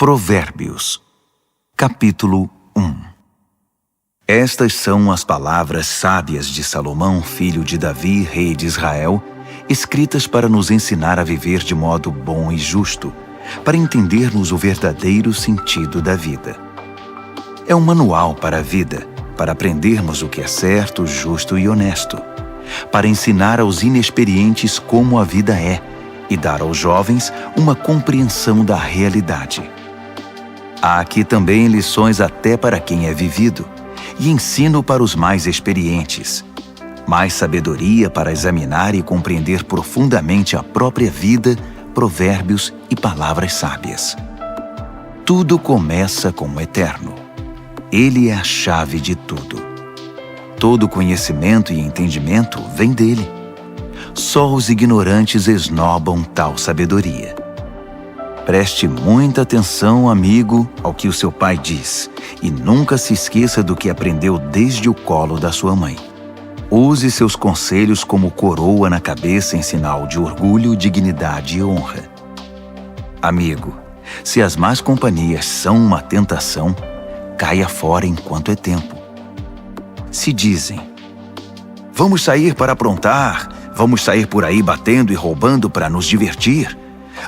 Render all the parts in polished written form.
Provérbios, capítulo 1. Estas são as palavras sábias de Salomão, filho de Davi, rei de Israel, escritas para nos ensinar a viver de modo bom e justo, para entendermos o verdadeiro sentido da vida. É um manual para a vida, para aprendermos o que é certo, justo e honesto, para ensinar aos inexperientes como a vida é e dar aos jovens uma compreensão da realidade. Há aqui também lições até para quem é vivido, e ensino para os mais experientes. Mais sabedoria para examinar e compreender profundamente a própria vida, provérbios e palavras sábias. Tudo começa com o Eterno. Ele é a chave de tudo. Todo conhecimento e entendimento vem dele. Só os ignorantes esnobam tal sabedoria. Preste muita atenção, amigo, ao que o seu pai diz, e nunca se esqueça do que aprendeu desde o colo da sua mãe. Use seus conselhos como coroa na cabeça em sinal de orgulho, dignidade e honra. Amigo, se as más companhias são uma tentação, caia fora enquanto é tempo. Se dizem: vamos sair para aprontar, vamos sair por aí batendo e roubando para nos divertir,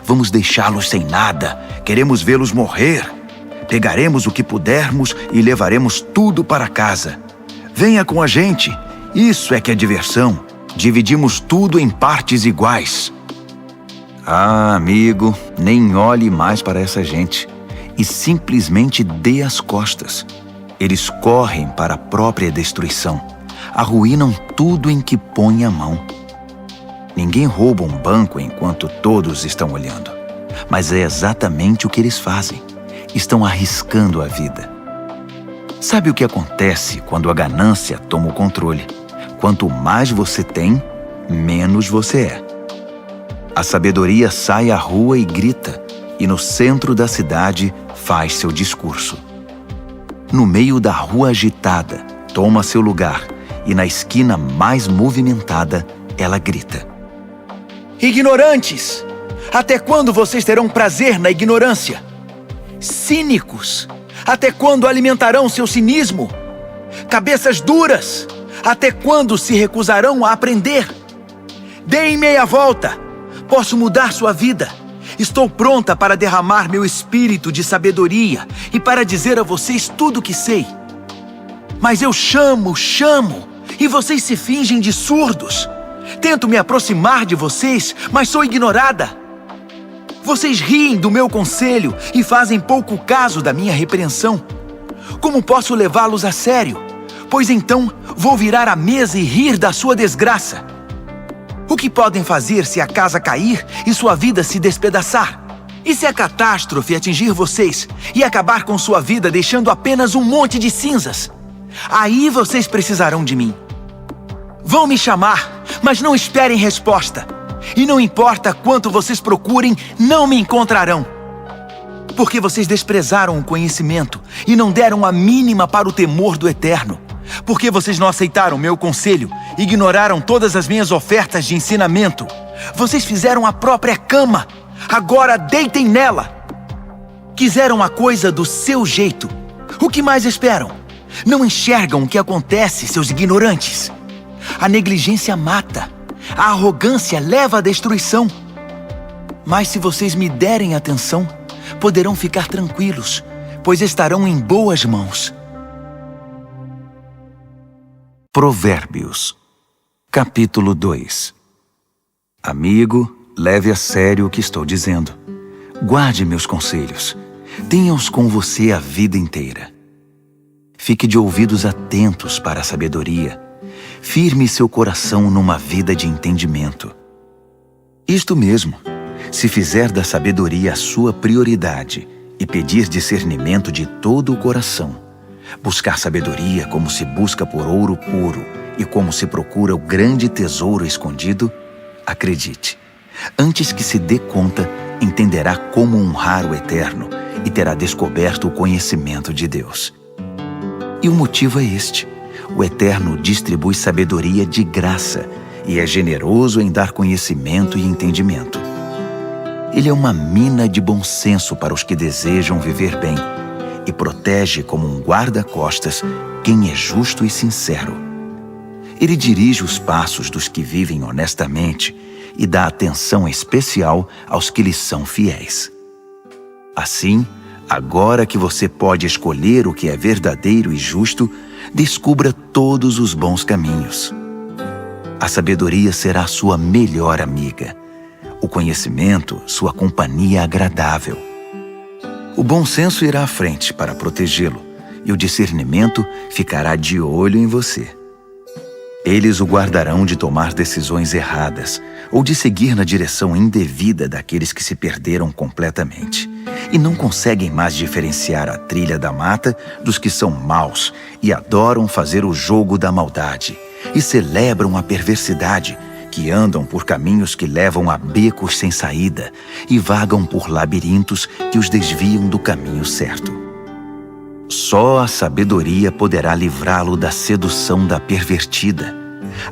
vamos deixá-los sem nada, queremos vê-los morrer. Pegaremos o que pudermos e levaremos tudo para casa. Venha com a gente, isso é que é diversão. Dividimos tudo em partes iguais. Ah, amigo, nem olhe mais para essa gente e simplesmente dê as costas. Eles correm para a própria destruição, arruinam tudo em que põem a mão. Ninguém rouba um banco enquanto todos estão olhando, mas é exatamente o que eles fazem. Estão arriscando a vida. Sabe o que acontece quando a ganância toma o controle? Quanto mais você tem, menos você é. A sabedoria sai à rua e grita, e no centro da cidade faz seu discurso. No meio da rua agitada, toma seu lugar, e na esquina mais movimentada, ela grita: ignorantes! Até quando vocês terão prazer na ignorância? Cínicos! Até quando alimentarão seu cinismo? Cabeças duras! Até quando se recusarão a aprender? Deem meia volta! Posso mudar sua vida! Estou pronta para derramar meu espírito de sabedoria e para dizer a vocês tudo o que sei. Mas eu chamo, e vocês se fingem de surdos. Tento me aproximar de vocês, mas sou ignorada. Vocês riem do meu conselho e fazem pouco caso da minha repreensão. Como posso levá-los a sério? Pois então vou virar a mesa e rir da sua desgraça. O que podem fazer se a casa cair e sua vida se despedaçar? E se a catástrofe atingir vocês e acabar com sua vida deixando apenas um monte de cinzas? Aí vocês precisarão de mim. Vão me chamar, mas não esperem resposta. E não importa quanto vocês procurem, não me encontrarão. Porque vocês desprezaram o conhecimento e não deram a mínima para o temor do Eterno. Porque vocês não aceitaram meu conselho, ignoraram todas as minhas ofertas de ensinamento. Vocês fizeram a própria cama, agora deitem nela. Quiseram a coisa do seu jeito. O que mais esperam? Não enxergam o que acontece, seus ignorantes. A negligência mata. A arrogância leva à destruição. Mas se vocês me derem atenção, poderão ficar tranquilos, pois estarão em boas mãos. Provérbios, capítulo 2. Amigo, leve a sério o que estou dizendo. Guarde meus conselhos. Tenha-os com você a vida inteira. Fique de ouvidos atentos para a sabedoria. Firme seu coração numa vida de entendimento. Isto mesmo, se fizer da sabedoria a sua prioridade e pedir discernimento de todo o coração, buscar sabedoria como se busca por ouro puro e como se procura o grande tesouro escondido, acredite, antes que se dê conta, entenderá como honrar o Eterno e terá descoberto o conhecimento de Deus. E o motivo é este: o Eterno distribui sabedoria de graça e é generoso em dar conhecimento e entendimento. Ele é uma mina de bom senso para os que desejam viver bem e protege como um guarda-costas quem é justo e sincero. Ele dirige os passos dos que vivem honestamente e dá atenção especial aos que lhes são fiéis. Assim, agora que você pode escolher o que é verdadeiro e justo, descubra todos os bons caminhos. A sabedoria será sua melhor amiga. O conhecimento, sua companhia agradável. O bom senso irá à frente para protegê-lo, e o discernimento ficará de olho em você. Eles o guardarão de tomar decisões erradas ou de seguir na direção indevida daqueles que se perderam completamente e não conseguem mais diferenciar a trilha da mata dos que são maus e adoram fazer o jogo da maldade e celebram a perversidade, que andam por caminhos que levam a becos sem saída e vagam por labirintos que os desviam do caminho certo. Só a sabedoria poderá livrá-lo da sedução da pervertida,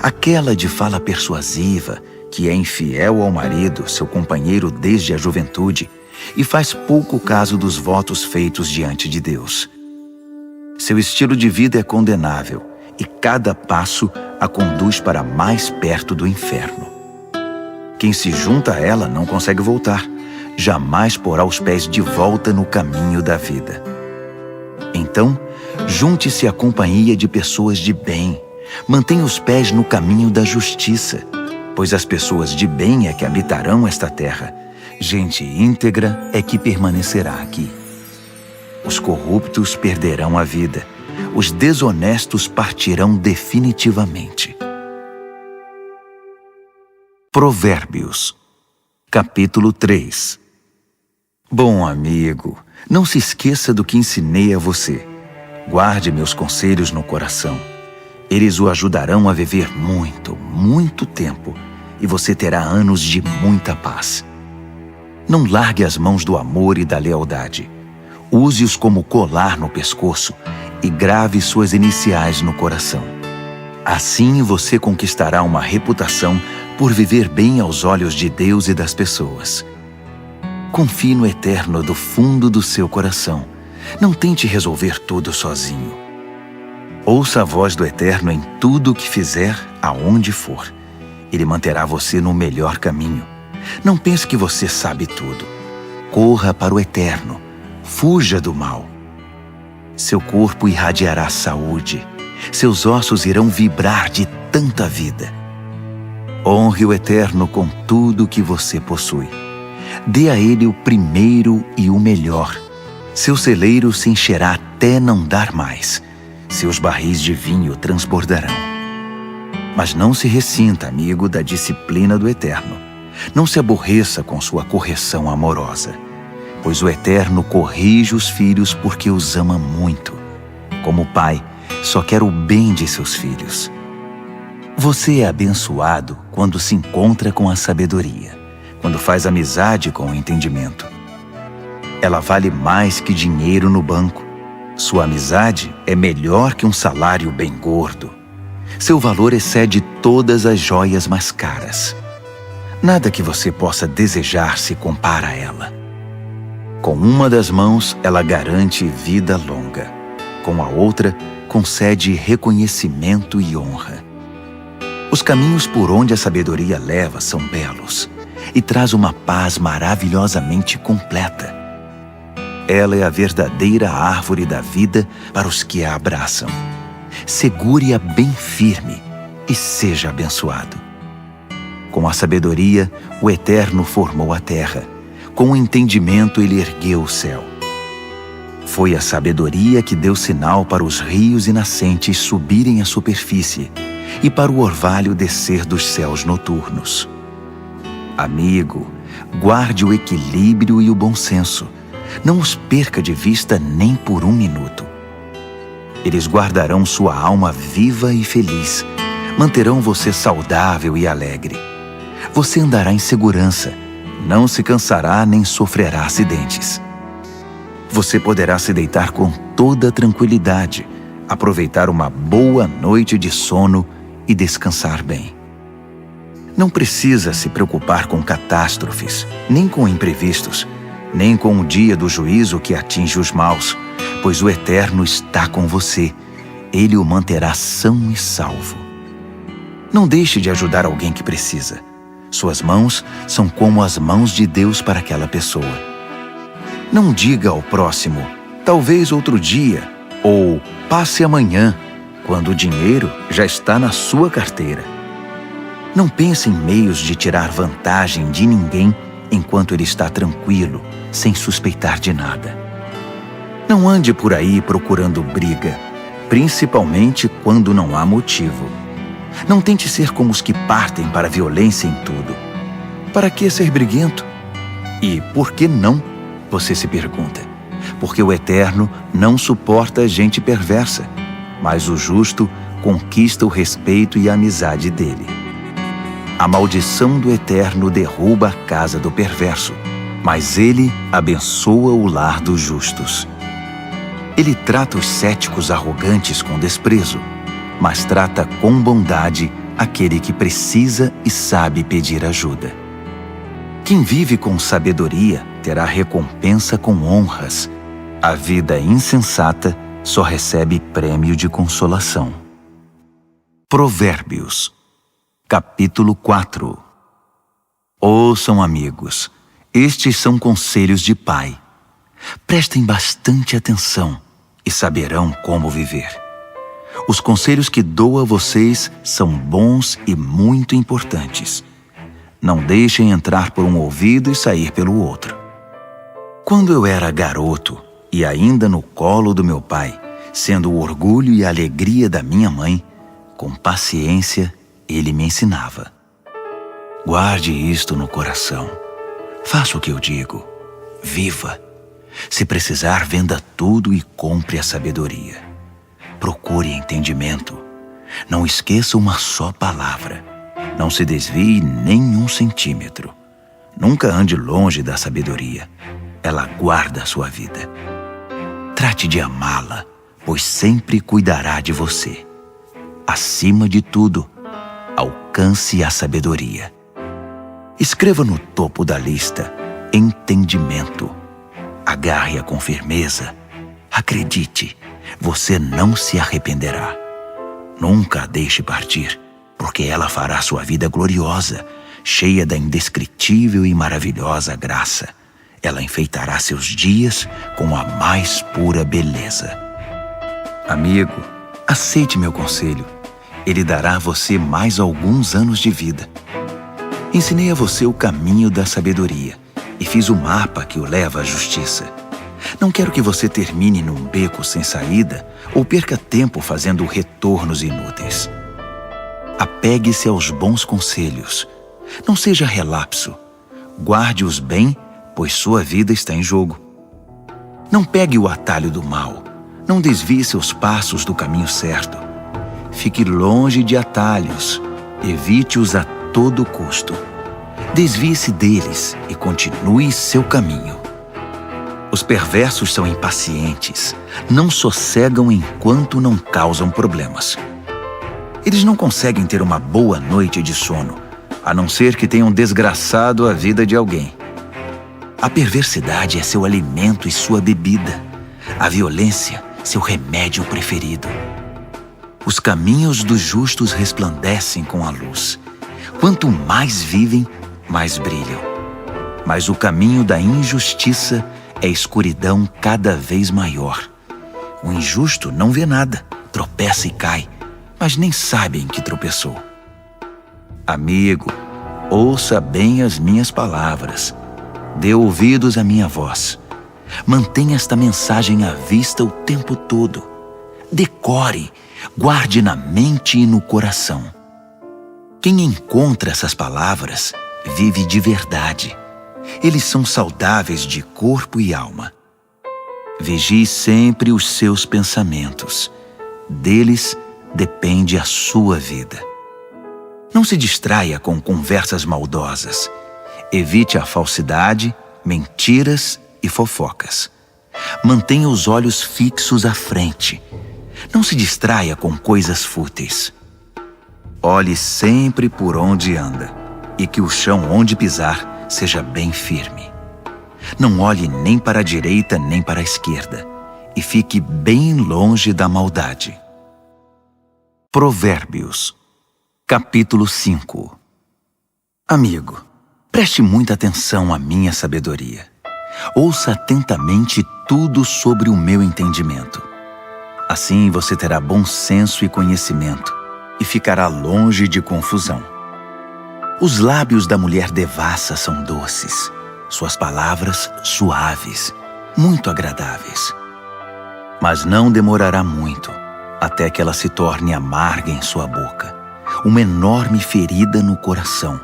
aquela de fala persuasiva, que é infiel ao marido, seu companheiro desde a juventude, e faz pouco caso dos votos feitos diante de Deus. Seu estilo de vida é condenável, e cada passo a conduz para mais perto do inferno. Quem se junta a ela não consegue voltar, jamais porá os pés de volta no caminho da vida. Então, junte-se à companhia de pessoas de bem, mantenha os pés no caminho da justiça, pois as pessoas de bem é que habitarão esta terra, gente íntegra é que permanecerá aqui. Os corruptos perderão a vida, os desonestos partirão definitivamente. Provérbios, capítulo 3. Bom amigo, não se esqueça do que ensinei a você. Guarde meus conselhos no coração. Eles o ajudarão a viver muito, muito tempo, e você terá anos de muita paz. Não largue as mãos do amor e da lealdade. Use-os como colar no pescoço e grave suas iniciais no coração. Assim você conquistará uma reputação por viver bem aos olhos de Deus e das pessoas. Confie no Eterno do fundo do seu coração. Não tente resolver tudo sozinho. Ouça a voz do Eterno em tudo o que fizer, aonde for. Ele manterá você no melhor caminho. Não pense que você sabe tudo. Corra para o Eterno. Fuja do mal. Seu corpo irradiará saúde. Seus ossos irão vibrar de tanta vida. Honre o Eterno com tudo o que você possui. Dê a Ele o primeiro e o melhor. Seu celeiro se encherá até não dar mais. Seus barris de vinho transbordarão. Mas não se ressinta, amigo, da disciplina do Eterno. Não se aborreça com sua correção amorosa, pois o Eterno corrige os filhos porque os ama muito. Como pai, só quer o bem de seus filhos. Você é abençoado quando se encontra com a sabedoria, quando faz amizade com o entendimento. Ela vale mais que dinheiro no banco. Sua amizade é melhor que um salário bem gordo. Seu valor excede todas as joias mais caras. Nada que você possa desejar se compara a ela. Com uma das mãos, ela garante vida longa. Com a outra, concede reconhecimento e honra. Os caminhos por onde a sabedoria leva são belos e traz uma paz maravilhosamente completa. Ela é a verdadeira árvore da vida para os que a abraçam. Segure-a bem firme e seja abençoado. Com a sabedoria, o Eterno formou a terra. Com o entendimento, ele ergueu o céu. Foi a sabedoria que deu sinal para os rios e nascentes subirem à superfície e para o orvalho descer dos céus noturnos. Amigo, guarde o equilíbrio e o bom senso. Não os perca de vista nem por um minuto. Eles guardarão sua alma viva e feliz. Manterão você saudável e alegre. Você andará em segurança. Não se cansará nem sofrerá acidentes. Você poderá se deitar com toda tranquilidade, aproveitar uma boa noite de sono e descansar bem. Não precisa se preocupar com catástrofes, nem com imprevistos, nem com o dia do juízo que atinge os maus, pois o Eterno está com você. Ele o manterá são e salvo. Não deixe de ajudar alguém que precisa. Suas mãos são como as mãos de Deus para aquela pessoa. Não diga ao próximo, talvez outro dia, ou passe amanhã, quando o dinheiro já está na sua carteira. Não pense em meios de tirar vantagem de ninguém enquanto ele está tranquilo, sem suspeitar de nada. Não ande por aí procurando briga, principalmente quando não há motivo. Não tente ser como os que partem para a violência em tudo. Para que ser briguento? E por que não? Você se pergunta. Porque o Eterno não suporta gente perversa, mas o justo conquista o respeito e a amizade dele. A maldição do Eterno derruba a casa do perverso, mas ele abençoa o lar dos justos. Ele trata os céticos arrogantes com desprezo, mas trata com bondade aquele que precisa e sabe pedir ajuda. Quem vive com sabedoria terá recompensa com honras. A vida insensata só recebe prêmio de consolação. Provérbios, capítulo 4. Ouçam, amigos, estes são conselhos de pai. Prestem bastante atenção e saberão como viver. Os conselhos que dou a vocês são bons e muito importantes. Não deixem entrar por um ouvido e sair pelo outro. Quando eu era garoto e ainda no colo do meu pai, sendo o orgulho e a alegria da minha mãe, com paciência ele me ensinava. Guarde isto no coração. Faça o que eu digo. Viva. Se precisar, venda tudo e compre a sabedoria. Procure entendimento. Não esqueça uma só palavra. Não se desvie nem um centímetro. Nunca ande longe da sabedoria. Ela guarda a sua vida. Trate de amá-la, pois sempre cuidará de você. Acima de tudo, alcance a sabedoria. Escreva no topo da lista entendimento. Agarre-a com firmeza. Acredite, você não se arrependerá. Nunca a deixe partir, porque ela fará sua vida gloriosa, cheia da indescritível e maravilhosa graça. Ela enfeitará seus dias com a mais pura beleza. Amigo, aceite meu conselho. Ele dará a você mais alguns anos de vida. Ensinei a você o caminho da sabedoria e fiz o mapa que o leva à justiça. Não quero que você termine num beco sem saída ou perca tempo fazendo retornos inúteis. Apegue-se aos bons conselhos. Não seja relapso. Guarde-os bem, pois sua vida está em jogo. Não pegue o atalho do mal. Não desvie seus passos do caminho certo. Fique longe de atalhos. Evite-os a todo custo. Desvie-se deles e continue seu caminho. Os perversos são impacientes, não sossegam enquanto não causam problemas. Eles não conseguem ter uma boa noite de sono, a não ser que tenham desgraçado a vida de alguém. A perversidade é seu alimento e sua bebida, a violência, seu remédio preferido. Os caminhos dos justos resplandecem com a luz. Quanto mais vivem, mais brilham. Mas o caminho da injustiça é escuridão cada vez maior. O injusto não vê nada, tropeça e cai, mas nem sabe em que tropeçou. Amigo, ouça bem as minhas palavras. Dê ouvidos à minha voz. Mantenha esta mensagem à vista o tempo todo. Decore, guarde na mente e no coração. Quem encontra essas palavras vive de verdade. Eles são saudáveis de corpo e alma. Vigie sempre os seus pensamentos. Deles depende a sua vida. Não se distraia com conversas maldosas. Evite a falsidade, mentiras e fofocas. Mantenha os olhos fixos à frente. Não se distraia com coisas fúteis. Olhe sempre por onde anda. e que o chão onde pisar seja bem firme. Não olhe nem para a direita nem para a esquerda, e fique bem longe da maldade. Provérbios, capítulo 5. Amigo, preste muita atenção à minha sabedoria. Ouça atentamente tudo sobre o meu entendimento. Assim você terá bom senso e conhecimento, e ficará longe de confusão. Os lábios da mulher devassa são doces, suas palavras suaves, muito agradáveis. Mas não demorará muito, até que ela se torne amarga em sua boca, uma enorme ferida no coração,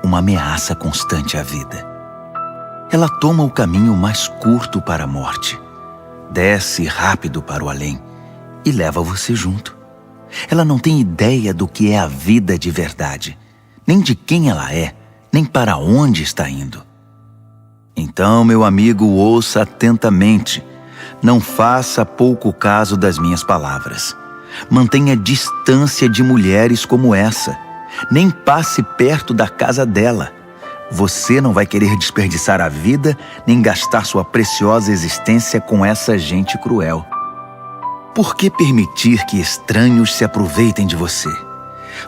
uma ameaça constante à vida. Ela toma o caminho mais curto para a morte, desce rápido para o além e leva você junto. Ela não tem ideia do que é a vida de verdade, nem de quem ela é, nem para onde está indo. Então, meu amigo, ouça atentamente. Não faça pouco caso das minhas palavras. Mantenha distância de mulheres como essa. Nem passe perto da casa dela. Você não vai querer desperdiçar a vida, nem gastar sua preciosa existência com essa gente cruel. Por que permitir que estranhos se aproveitem de você?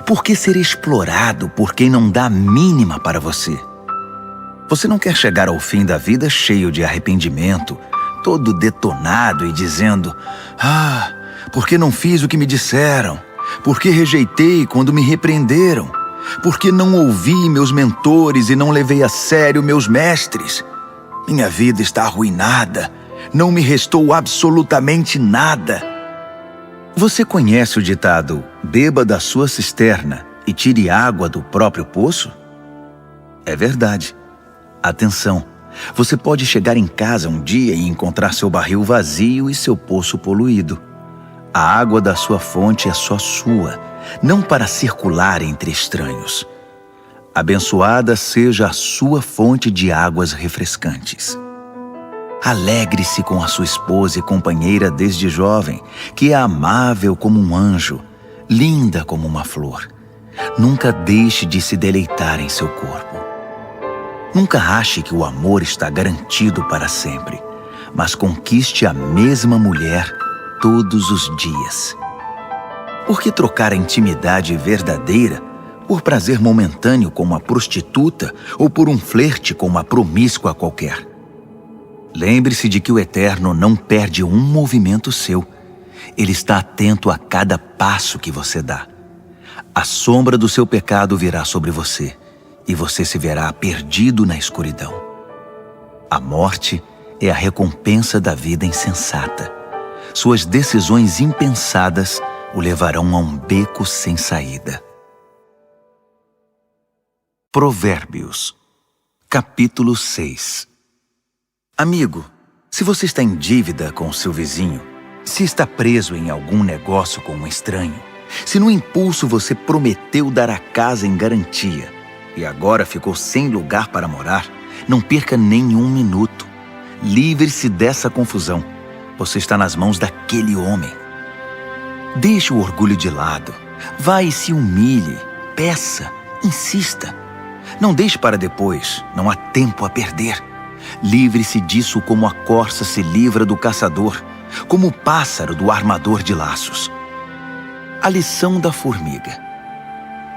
Por que ser explorado por quem não dá a mínima para você? Você não quer chegar ao fim da vida cheio de arrependimento, todo detonado e dizendo: "Ah, por que não fiz o que me disseram? Por que rejeitei quando me repreenderam? Por que não ouvi meus mentores e não levei a sério meus mestres? Minha vida está arruinada, não me restou absolutamente nada." Você conhece o ditado, beba da sua cisterna e tire água do próprio poço? É verdade. Atenção, você pode chegar em casa um dia e encontrar seu barril vazio e seu poço poluído. A água da sua fonte é só sua, não para circular entre estranhos. Abençoada seja a sua fonte de águas refrescantes. Alegre-se com a sua esposa e companheira desde jovem, que é amável como um anjo, linda como uma flor. Nunca deixe de se deleitar em seu corpo. Nunca ache que o amor está garantido para sempre, mas conquiste a mesma mulher todos os dias. Por que trocar a intimidade verdadeira por prazer momentâneo com uma prostituta ou por um flerte com uma promíscua qualquer? Lembre-se de que o Eterno não perde um movimento seu. Ele está atento a cada passo que você dá. A sombra do seu pecado virá sobre você, e você se verá perdido na escuridão. A morte é a recompensa da vida insensata. Suas decisões impensadas o levarão a um beco sem saída. Provérbios, capítulo 6. Amigo, se você está em dívida com o seu vizinho, se está preso em algum negócio com um estranho, se no impulso você prometeu dar a casa em garantia e agora ficou sem lugar para morar, não perca nenhum minuto. Livre-se dessa confusão. Você está nas mãos daquele homem. Deixe o orgulho de lado. Vá e se humilhe. Peça. Insista. Não deixe para depois. Não há tempo a perder. Livre-se disso como a corça se livra do caçador, como o pássaro do armador de laços. A lição da formiga.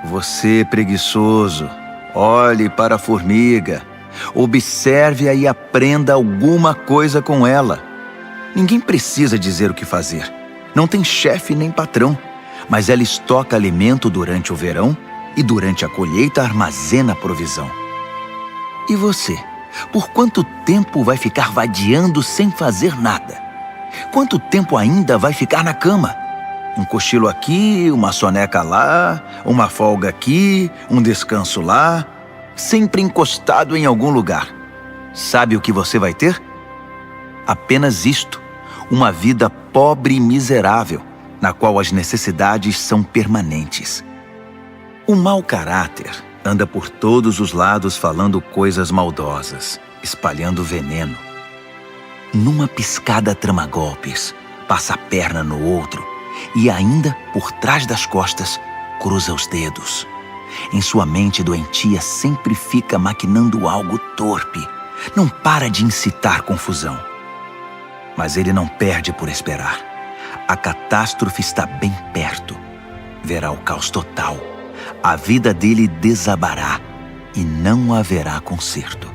Você, preguiçoso, olhe para a formiga, observe-a e aprenda alguma coisa com ela. Ninguém precisa dizer o que fazer. Não tem chefe nem patrão, mas ela estoca alimento durante o verão e durante a colheita armazena provisão. E você? Por quanto tempo vai ficar vadiando sem fazer nada? Quanto tempo ainda vai ficar na cama? Um cochilo aqui, uma soneca lá, uma folga aqui, um descanso lá, sempre encostado em algum lugar. Sabe o que você vai ter? Apenas isto, uma vida pobre e miserável, na qual as necessidades são permanentes. O mau caráter anda por todos os lados falando coisas maldosas, espalhando veneno. Numa piscada trama golpes, passa a perna no outro e ainda, por trás das costas, cruza os dedos. Em sua mente doentia sempre fica maquinando algo torpe. Não para de incitar confusão. Mas ele não perde por esperar. A catástrofe está bem perto. Verá o caos total. A vida dele desabará e não haverá conserto.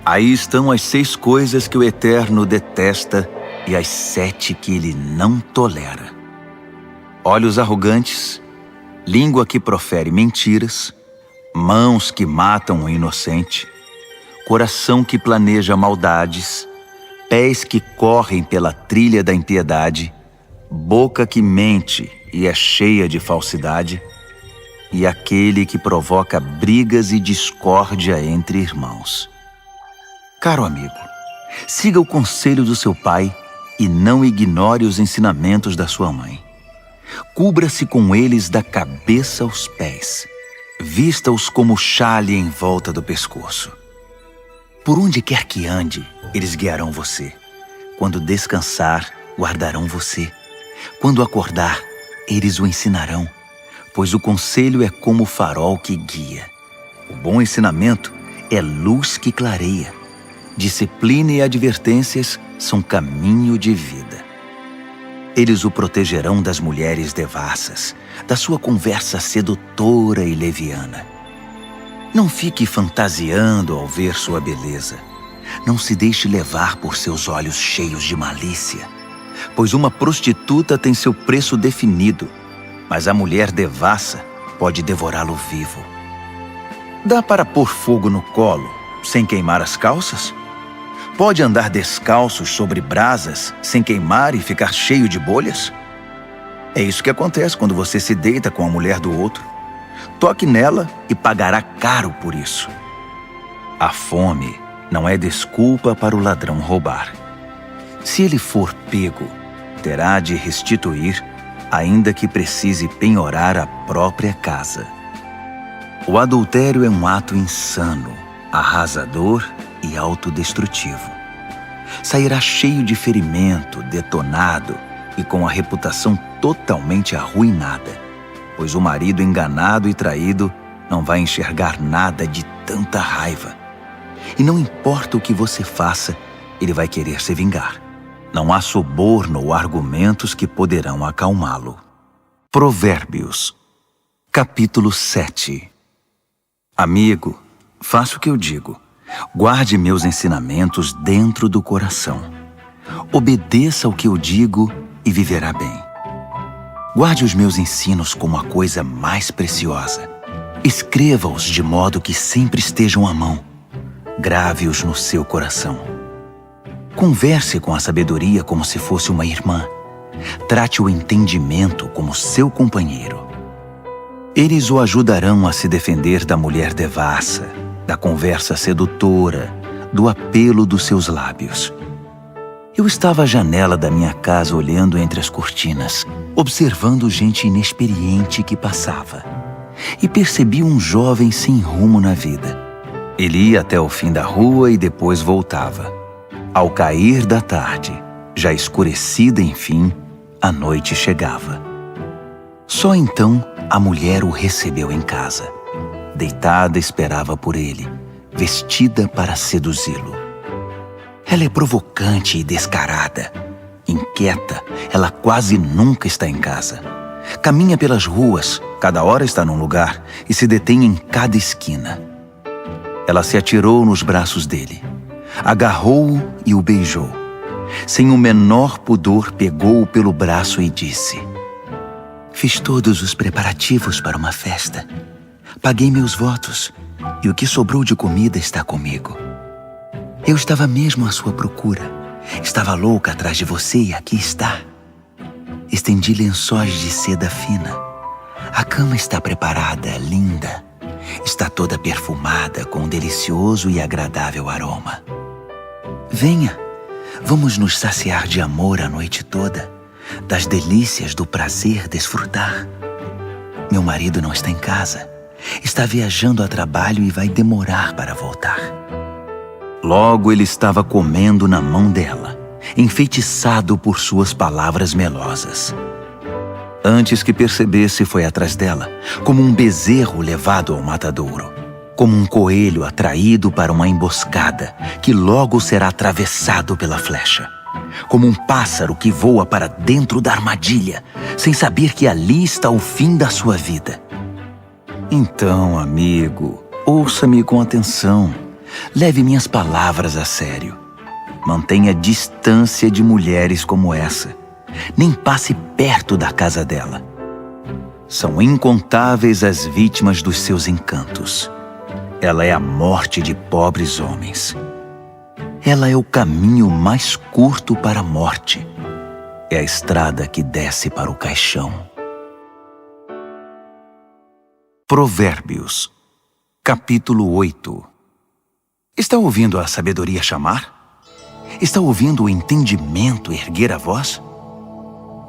Aí estão as 6 coisas que o Eterno detesta e as 7 que ele não tolera: olhos arrogantes, língua que profere mentiras, mãos que matam o inocente, coração que planeja maldades, pés que correm pela trilha da impiedade, boca que mente e é cheia de falsidade, e aquele que provoca brigas e discórdia entre irmãos. Caro amigo, siga o conselho do seu pai e não ignore os ensinamentos da sua mãe. Cubra-se com eles da cabeça aos pés. Vista-os como xale em volta do pescoço. Por onde quer que ande, eles guiarão você. Quando descansar, guardarão você. Quando acordar, eles o ensinarão, pois o conselho é como o farol que guia. O bom ensinamento é luz que clareia. Disciplina e advertências são caminho de vida. Eles o protegerão das mulheres devassas, da sua conversa sedutora e leviana. Não fique fantasiando ao ver sua beleza. Não se deixe levar por seus olhos cheios de malícia, pois uma prostituta tem seu preço definido, mas a mulher devassa pode devorá-lo vivo. Dá para pôr fogo no colo sem queimar as calças? Pode andar descalços sobre brasas sem queimar e ficar cheio de bolhas? É isso que acontece quando você se deita com a mulher do outro. Toque nela e pagará caro por isso. A fome não é desculpa para o ladrão roubar. Se ele for pego, terá de restituir, ainda que precise penhorar a própria casa. O adultério é um ato insano, arrasador e autodestrutivo. Sairá cheio de ferimento, detonado e com a reputação totalmente arruinada, pois o marido enganado e traído não vai enxergar nada de tanta raiva. E não importa o que você faça, ele vai querer se vingar. Não há suborno ou argumentos que poderão acalmá-lo. Provérbios, capítulo 7. Amigo, faça o que eu digo. Guarde meus ensinamentos dentro do coração. Obedeça ao que eu digo e viverá bem. Guarde os meus ensinos como a coisa mais preciosa. Escreva-os de modo que sempre estejam à mão. Grave-os no seu coração. Converse com a sabedoria como se fosse uma irmã. Trate o entendimento como seu companheiro. Eles o ajudarão a se defender da mulher devassa, da conversa sedutora, do apelo dos seus lábios. Eu estava à janela da minha casa olhando entre as cortinas, observando gente inexperiente que passava, e percebi um jovem sem rumo na vida. Ele ia até o fim da rua e depois voltava. Ao cair da tarde, já escurecida enfim, a noite chegava. Só então a mulher o recebeu em casa. Deitada esperava por ele, vestida para seduzi-lo. Ela é provocante e descarada. Inquieta, ela quase nunca está em casa. Caminha pelas ruas, cada hora está num lugar e se detém em cada esquina. Ela se atirou nos braços dele, agarrou-o e o beijou. Sem o menor pudor, pegou-o pelo braço e disse: "Fiz todos os preparativos para uma festa. Paguei meus votos e o que sobrou de comida está comigo. Eu estava mesmo à sua procura. Estava louca atrás de você e aqui está. Estendi lençóis de seda fina. A cama está preparada, linda. Está toda perfumada com um delicioso e agradável aroma. Venha, vamos nos saciar de amor a noite toda, das delícias do prazer desfrutar. Meu marido não está em casa. Está viajando a trabalho e vai demorar para voltar." Logo ele estava comendo na mão dela, enfeitiçado por suas palavras melosas. Antes que percebesse, foi atrás dela, como um bezerro levado ao matadouro, como um coelho atraído para uma emboscada, que logo será atravessado pela flecha, como um pássaro que voa para dentro da armadilha, sem saber que ali está o fim da sua vida. Então, amigo, ouça-me com atenção. Leve minhas palavras a sério. Mantenha distância de mulheres como essa. Nem passe perto da casa dela. São incontáveis as vítimas dos seus encantos. Ela é a morte de pobres homens. Ela é o caminho mais curto para a morte. É a estrada que desce para o caixão. Provérbios, capítulo 8. Está ouvindo a sabedoria chamar? Está ouvindo o entendimento erguer a voz?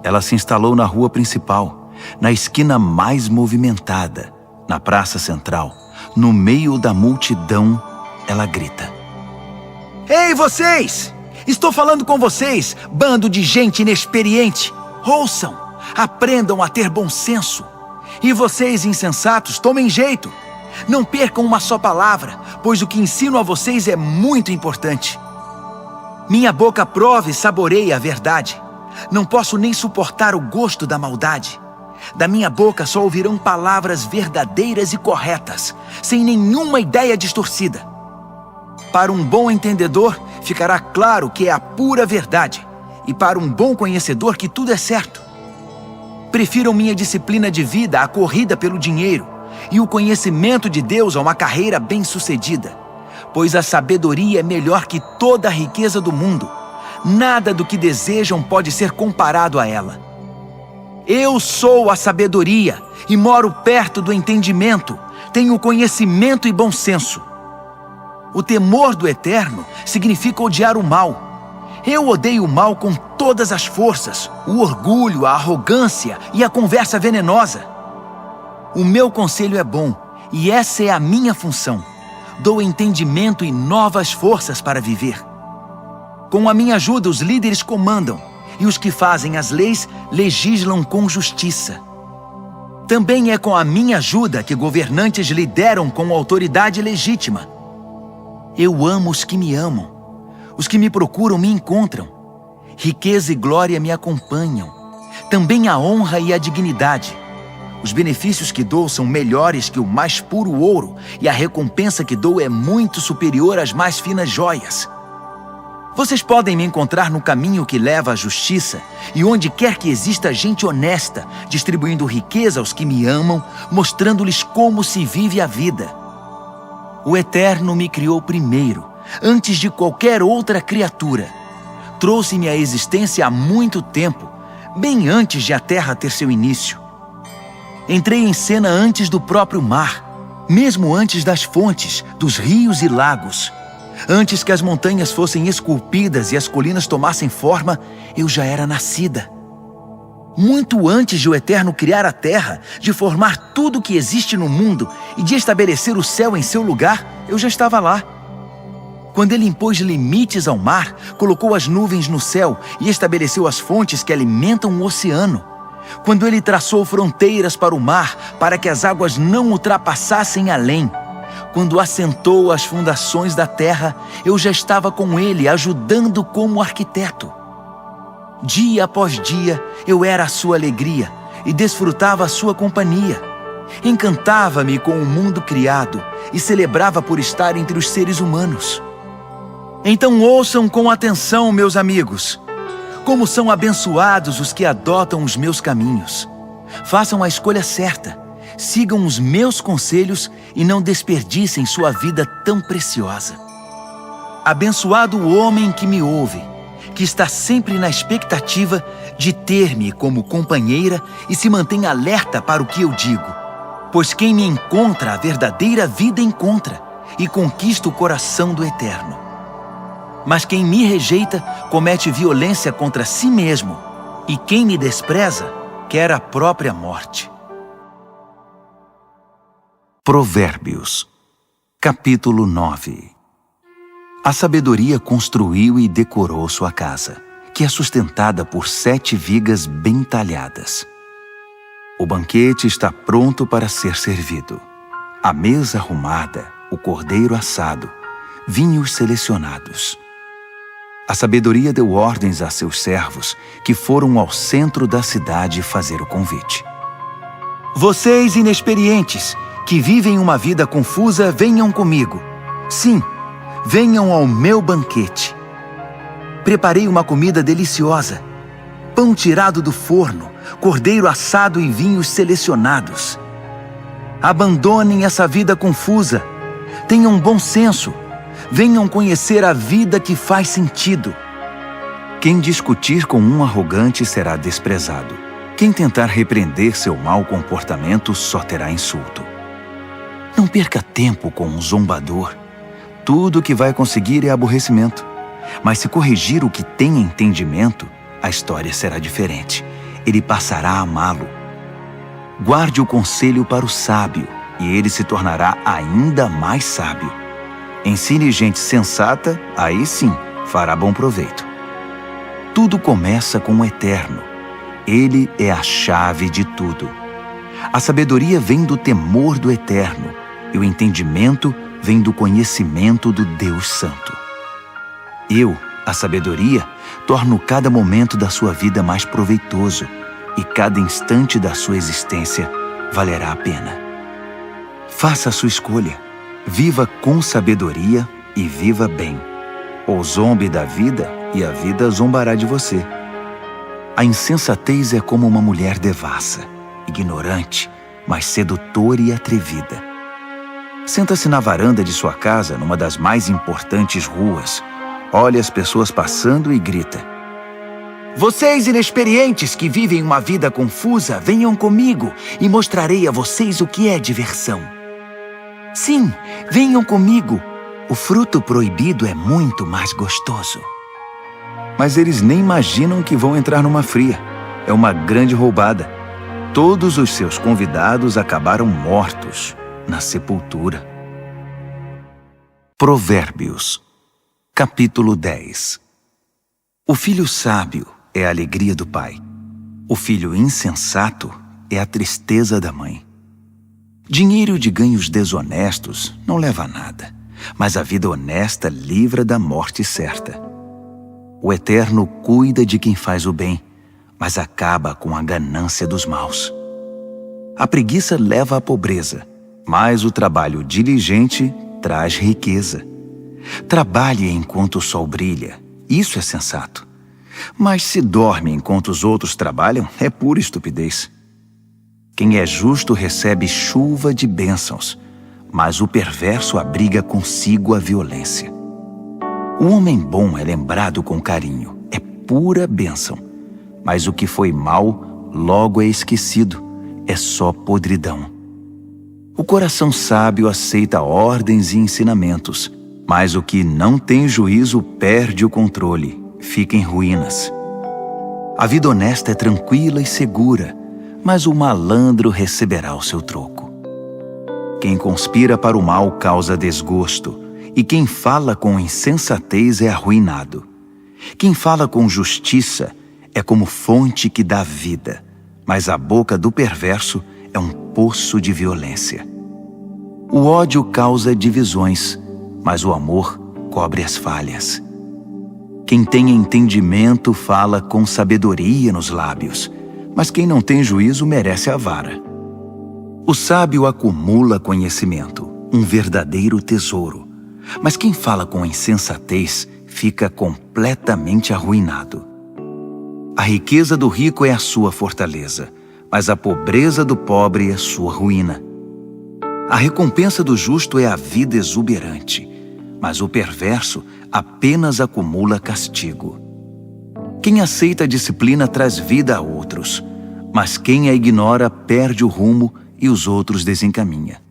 Ela se instalou na rua principal, na esquina mais movimentada, na praça central, no meio da multidão, ela grita: Ei, vocês! Estou falando com vocês, bando de gente inexperiente! Ouçam! Aprendam a ter bom senso! E vocês, insensatos, tomem jeito! Não percam uma só palavra, pois o que ensino a vocês é muito importante. Minha boca prova e saboreia a verdade. Não posso nem suportar o gosto da maldade. Da minha boca só ouvirão palavras verdadeiras e corretas, sem nenhuma ideia distorcida. Para um bom entendedor, ficará claro que é a pura verdade, e para um bom conhecedor que tudo é certo. Prefiram minha disciplina de vida à corrida pelo dinheiro, e o conhecimento de Deus a uma carreira bem-sucedida, pois a sabedoria é melhor que toda a riqueza do mundo. Nada do que desejam pode ser comparado a ela. Eu sou a sabedoria e moro perto do entendimento, tenho conhecimento e bom senso. O temor do Eterno significa odiar o mal. Eu odeio o mal com todas as forças, o orgulho, a arrogância e a conversa venenosa. O meu conselho é bom, e essa é a minha função. Dou entendimento e novas forças para viver. Com a minha ajuda, os líderes comandam, e os que fazem as leis legislam com justiça. Também é com a minha ajuda que governantes lideram com autoridade legítima. Eu amo os que me amam. Os que me procuram me encontram. Riqueza e glória me acompanham. Também a honra e a dignidade. Os benefícios que dou são melhores que o mais puro ouro, e a recompensa que dou é muito superior às mais finas joias. Vocês podem me encontrar no caminho que leva à justiça, e onde quer que exista gente honesta, distribuindo riqueza aos que me amam, mostrando-lhes como se vive a vida. O Eterno me criou primeiro, antes de qualquer outra criatura. Trouxe-me à existência há muito tempo, bem antes de a terra ter seu início. Entrei em cena antes do próprio mar, mesmo antes das fontes, dos rios e lagos. Antes que as montanhas fossem esculpidas e as colinas tomassem forma, eu já era nascida. Muito antes de o Eterno criar a terra, de formar tudo o que existe no mundo e de estabelecer o céu em seu lugar, eu já estava lá. Quando ele impôs limites ao mar, colocou as nuvens no céu e estabeleceu as fontes que alimentam o oceano. Quando ele traçou fronteiras para o mar, para que as águas não ultrapassassem além. Quando assentou as fundações da terra, eu já estava com ele, ajudando como arquiteto. Dia após dia, eu era a sua alegria e desfrutava a sua companhia. Encantava-me com o mundo criado e celebrava por estar entre os seres humanos. Então ouçam com atenção, meus amigos. Como são abençoados os que adotam os meus caminhos. Façam a escolha certa, sigam os meus conselhos e não desperdicem sua vida tão preciosa. Abençoado o homem que me ouve, que está sempre na expectativa de ter-me como companheira e se mantém alerta para o que eu digo. Pois quem me encontra a verdadeira vida encontra e conquista o coração do Eterno. Mas quem me rejeita comete violência contra si mesmo, e quem me despreza quer a própria morte. Provérbios, capítulo 9. A sabedoria construiu e decorou sua casa, que é sustentada por 7 vigas bem talhadas. O banquete está pronto para ser servido. A mesa arrumada, o cordeiro assado, vinhos selecionados. A sabedoria deu ordens a seus servos, que foram ao centro da cidade fazer o convite. Vocês inexperientes, que vivem uma vida confusa, venham comigo. Sim, venham ao meu banquete. Preparei uma comida deliciosa. Pão tirado do forno, cordeiro assado e vinhos selecionados. Abandonem essa vida confusa. Tenham bom senso. Venham conhecer a vida que faz sentido. Quem discutir com um arrogante será desprezado. Quem tentar repreender seu mau comportamento só terá insulto. Não perca tempo com um zombador. Tudo o que vai conseguir é aborrecimento. Mas se corrigir o que tem entendimento, a história será diferente. Ele passará a amá-lo. Guarde o conselho para o sábio, e ele se tornará ainda mais sábio. Ensine gente sensata, aí sim, fará bom proveito. Tudo começa com o Eterno. Ele é a chave de tudo. A sabedoria vem do temor do Eterno, e o entendimento vem do conhecimento do Deus Santo. Eu, a sabedoria, torno cada momento da sua vida mais proveitoso, e cada instante da sua existência valerá a pena. Faça a sua escolha. Viva com sabedoria e viva bem. Ou zombe da vida e a vida zombará de você. A insensatez é como uma mulher devassa, ignorante, mas sedutora e atrevida. Senta-se na varanda de sua casa, numa das mais importantes ruas. Olha as pessoas passando e grita: vocês inexperientes que vivem uma vida confusa, venham comigo e mostrarei a vocês o que é diversão. Sim, venham comigo. O fruto proibido é muito mais gostoso. Mas eles nem imaginam que vão entrar numa fria. É uma grande roubada. Todos os seus convidados acabaram mortos na sepultura. Provérbios, capítulo 10. O filho sábio é a alegria do pai. O filho insensato é a tristeza da mãe. Dinheiro de ganhos desonestos não leva a nada, mas a vida honesta livra da morte certa. O Eterno cuida de quem faz o bem, mas acaba com a ganância dos maus. A preguiça leva à pobreza, mas o trabalho diligente traz riqueza. Trabalhe enquanto o sol brilha, isso é sensato. Mas se dorme enquanto os outros trabalham, é pura estupidez. Quem é justo recebe chuva de bênçãos, mas o perverso abriga consigo a violência. O homem bom é lembrado com carinho, é pura bênção, mas o que foi mal logo é esquecido, é só podridão. O coração sábio aceita ordens e ensinamentos, mas o que não tem juízo perde o controle, fica em ruínas. A vida honesta é tranquila e segura, mas o malandro receberá o seu troco. Quem conspira para o mal causa desgosto, e quem fala com insensatez é arruinado. Quem fala com justiça é como fonte que dá vida, mas a boca do perverso é um poço de violência. O ódio causa divisões, mas o amor cobre as falhas. Quem tem entendimento fala com sabedoria nos lábios, mas quem não tem juízo merece a vara. O sábio acumula conhecimento, um verdadeiro tesouro, mas quem fala com insensatez fica completamente arruinado. A riqueza do rico é a sua fortaleza, mas a pobreza do pobre é sua ruína. A recompensa do justo é a vida exuberante, mas o perverso apenas acumula castigo. Quem aceita a disciplina traz vida a outros, mas quem a ignora perde o rumo e os outros desencaminha.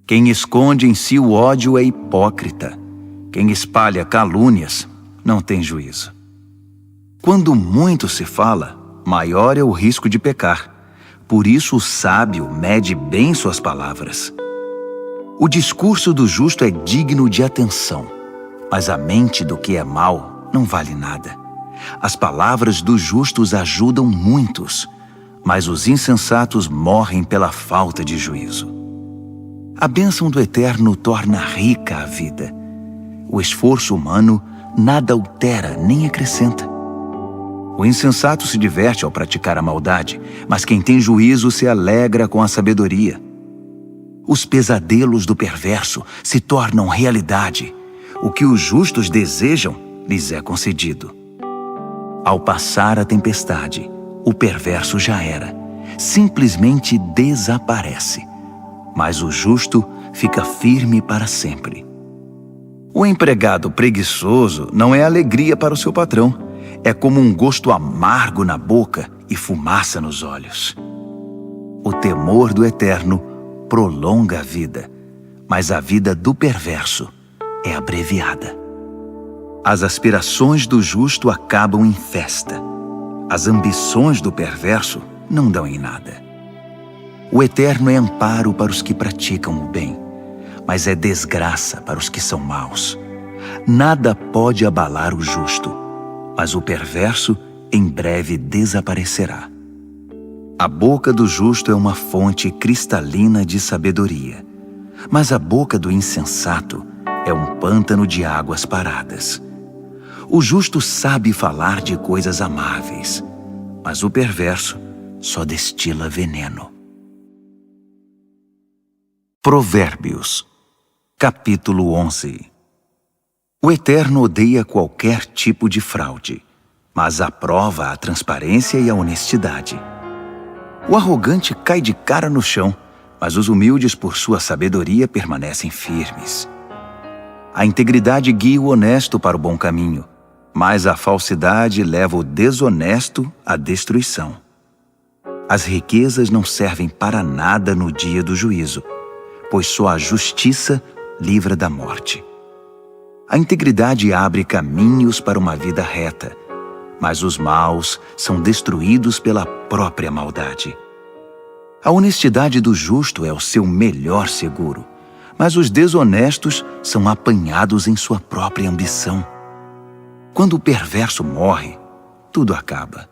Quem esconde em si o ódio é hipócrita. Quem espalha calúnias não tem juízo. Quando muito se fala, maior é o risco de pecar. Por isso o sábio mede bem suas palavras. O discurso do justo é digno de atenção, mas a mente do que é mau não vale nada. As palavras dos justos ajudam muitos, mas os insensatos morrem pela falta de juízo. A bênção do Eterno torna rica a vida. O esforço humano nada altera nem acrescenta. O insensato se diverte ao praticar a maldade, mas quem tem juízo se alegra com a sabedoria. Os pesadelos do perverso se tornam realidade. O que os justos desejam lhes é concedido. Ao passar a tempestade, o perverso já era, simplesmente desaparece. Mas o justo fica firme para sempre. O empregado preguiçoso não é alegria para o seu patrão. É como um gosto amargo na boca e fumaça nos olhos. O temor do Eterno prolonga a vida, mas a vida do perverso é abreviada. As aspirações do justo acabam em festa. As ambições do perverso não dão em nada. O Eterno é amparo para os que praticam o bem, mas é desgraça para os que são maus. Nada pode abalar o justo, mas o perverso em breve desaparecerá. A boca do justo é uma fonte cristalina de sabedoria, mas a boca do insensato é um pântano de águas paradas. O justo sabe falar de coisas amáveis, mas o perverso só destila veneno. Provérbios, capítulo 11. O Eterno odeia qualquer tipo de fraude, mas aprova a transparência e a honestidade. O arrogante cai de cara no chão, mas os humildes, por sua sabedoria, permanecem firmes. A integridade guia o honesto para o bom caminho, mas a falsidade leva o desonesto à destruição. As riquezas não servem para nada no dia do juízo, pois só a justiça livra da morte. A integridade abre caminhos para uma vida reta, mas os maus são destruídos pela própria maldade. A honestidade do justo é o seu melhor seguro, mas os desonestos são apanhados em sua própria ambição. Quando o perverso morre, tudo acaba,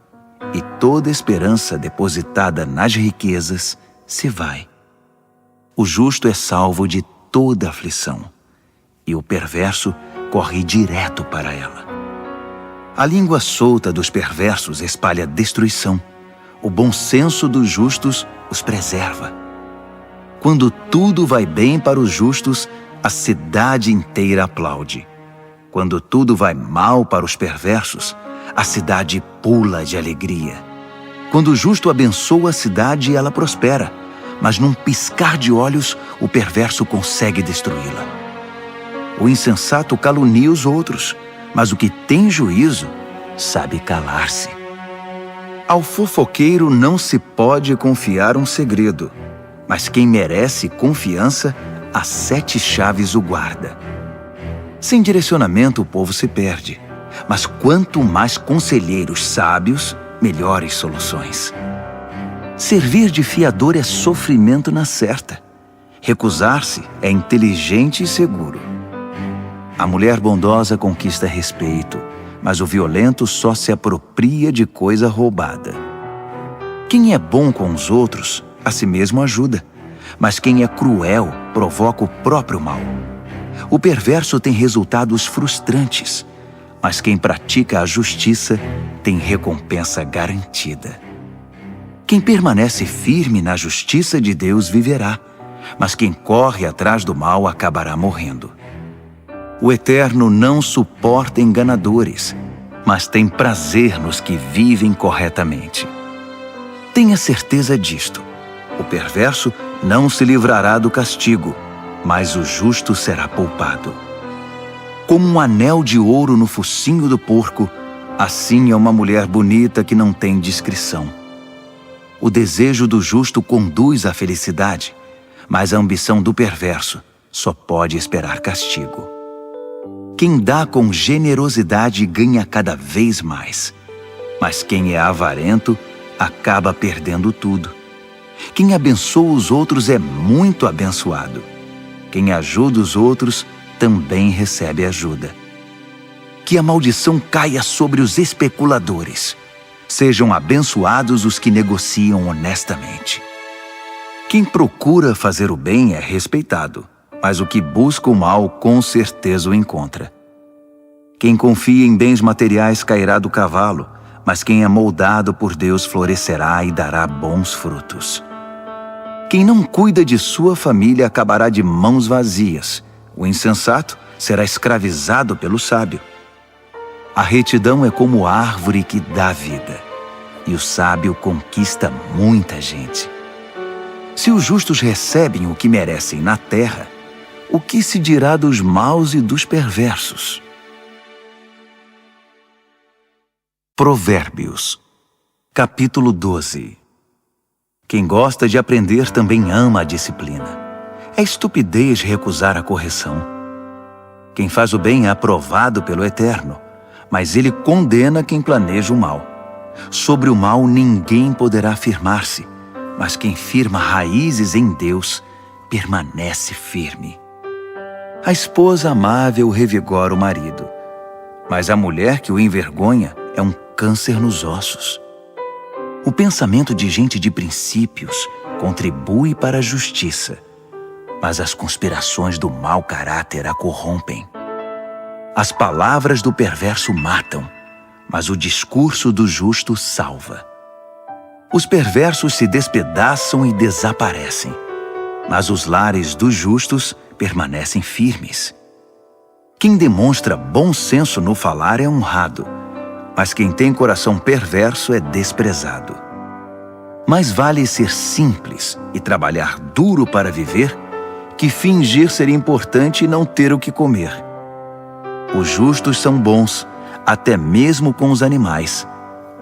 e toda esperança depositada nas riquezas se vai. O justo é salvo de toda aflição, e o perverso corre direto para ela. A língua solta dos perversos espalha destruição. O bom senso dos justos os preserva. Quando tudo vai bem para os justos, a cidade inteira aplaude. Quando tudo vai mal para os perversos, a cidade pula de alegria. Quando o justo abençoa a cidade, ela prospera, mas num piscar de olhos, o perverso consegue destruí-la. O insensato calunia os outros, mas o que tem juízo sabe calar-se. Ao fofoqueiro não se pode confiar um segredo, mas quem merece confiança, as 7 chaves o guarda. Sem direcionamento o povo se perde, mas quanto mais conselheiros sábios, melhores soluções. Servir de fiador é sofrimento na certa. Recusar-se é inteligente e seguro. A mulher bondosa conquista respeito, mas o violento só se apropria de coisa roubada. Quem é bom com os outros, a si mesmo ajuda, mas quem é cruel provoca o próprio mal. O perverso tem resultados frustrantes, mas quem pratica a justiça tem recompensa garantida. Quem permanece firme na justiça de Deus viverá, mas quem corre atrás do mal acabará morrendo. O Eterno não suporta enganadores, mas tem prazer nos que vivem corretamente. Tenha certeza disto: o perverso não se livrará do castigo, mas o justo será poupado. Como um anel de ouro no focinho do porco, assim é uma mulher bonita que não tem discrição. O desejo do justo conduz à felicidade, mas a ambição do perverso só pode esperar castigo. Quem dá com generosidade ganha cada vez mais, mas quem é avarento acaba perdendo tudo. Quem abençoa os outros é muito abençoado. Quem ajuda os outros também recebe ajuda. Que a maldição caia sobre os especuladores, Sejam abençoados os que negociam honestamente. Quem procura fazer o bem é respeitado, mas o que busca o mal com certeza o encontra. Quem confia em bens materiais cairá do cavalo, mas quem é moldado por Deus florescerá e dará bons frutos. Quem não cuida de sua família acabará de mãos vazias. O insensato será escravizado pelo sábio. A retidão é como árvore que dá vida, e o sábio conquista muita gente. Se os justos recebem o que merecem na terra, o que se dirá dos maus e dos perversos? Provérbios, capítulo 12. Quem gosta de aprender também ama a disciplina. É estupidez recusar a correção. Quem faz o bem é aprovado pelo Eterno, mas ele condena quem planeja o mal. Sobre o mal ninguém poderá firmar-se, mas quem firma raízes em Deus permanece firme. A esposa amável revigora o marido, mas a mulher que o envergonha é um câncer nos ossos. O pensamento de gente de princípios contribui para a justiça, mas as conspirações do mau caráter a corrompem. As palavras do perverso matam, mas o discurso do justo salva. Os perversos se despedaçam e desaparecem, mas os lares dos justos permanecem firmes. Quem demonstra bom senso no falar é honrado, mas quem tem coração perverso é desprezado. Mais vale ser simples e trabalhar duro para viver que fingir ser importante e não ter o que comer. Os justos são bons, até mesmo com os animais,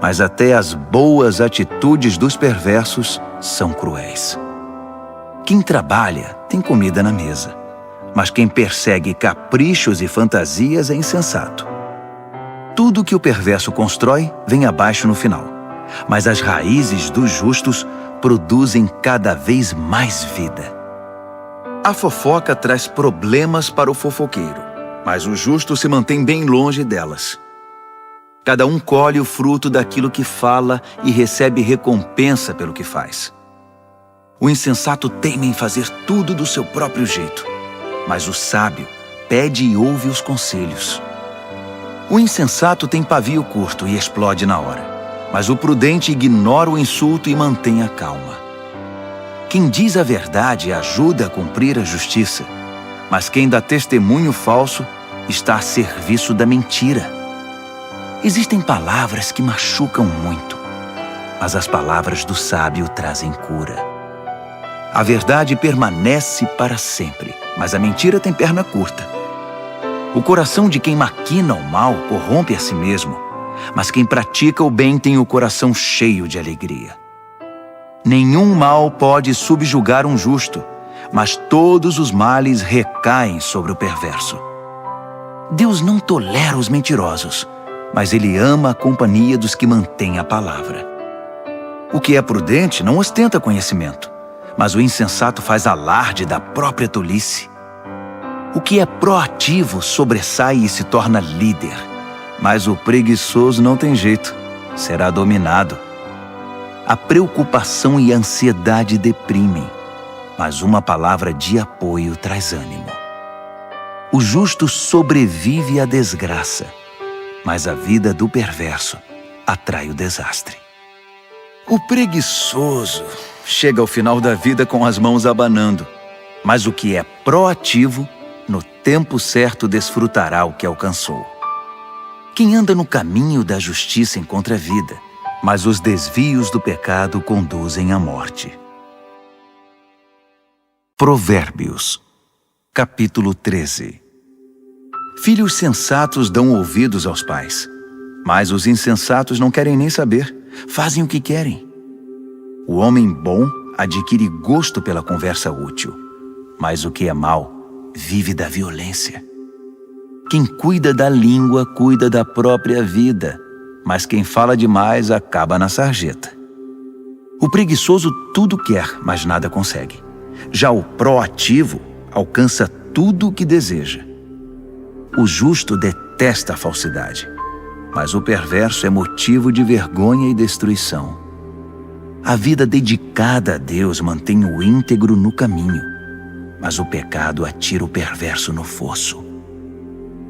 mas até as boas atitudes dos perversos são cruéis. Quem trabalha tem comida na mesa, mas quem persegue caprichos e fantasias é insensato. Tudo que o perverso constrói vem abaixo no final, mas as raízes dos justos produzem cada vez mais vida. A fofoca traz problemas para o fofoqueiro, mas o justo se mantém bem longe delas. Cada um colhe o fruto daquilo que fala e recebe recompensa pelo que faz. O insensato teima em fazer tudo do seu próprio jeito, mas o sábio pede e ouve os conselhos. O insensato tem pavio curto e explode na hora, mas o prudente ignora o insulto e mantém a calma. Quem diz a verdade ajuda a cumprir a justiça, mas quem dá testemunho falso está a serviço da mentira. Existem palavras que machucam muito, mas as palavras do sábio trazem cura. A verdade permanece para sempre, mas a mentira tem perna curta. O coração de quem maquina o mal corrompe a si mesmo, mas quem pratica o bem tem o coração cheio de alegria. Nenhum mal pode subjugar um justo, mas todos os males recaem sobre o perverso. Deus não tolera os mentirosos, mas Ele ama a companhia dos que mantêm a palavra. O que é prudente não ostenta conhecimento, mas o insensato faz alarde da própria tolice. O que é proativo sobressai e se torna líder, mas o preguiçoso não tem jeito, será dominado. A preocupação e a ansiedade deprimem, mas uma palavra de apoio traz ânimo. O justo sobrevive à desgraça, mas a vida do perverso atrai o desastre. O preguiçoso chega ao final da vida com as mãos abanando, mas o que é proativo, no tempo certo desfrutará o que alcançou. Quem anda no caminho da justiça encontra vida, mas os desvios do pecado conduzem à morte. Provérbios, capítulo 13. Filhos sensatos dão ouvidos aos pais, mas os insensatos não querem nem saber, fazem o que querem. O homem bom adquire gosto pela conversa útil, mas o que é mau vive da violência. Quem cuida da língua cuida da própria vida, mas quem fala demais acaba na sarjeta. O preguiçoso tudo quer, mas nada consegue. Já o proativo alcança tudo o que deseja. O justo detesta a falsidade, mas o perverso é motivo de vergonha e destruição. A vida dedicada a Deus mantém o íntegro no caminho, mas o pecado atira o perverso no fosso.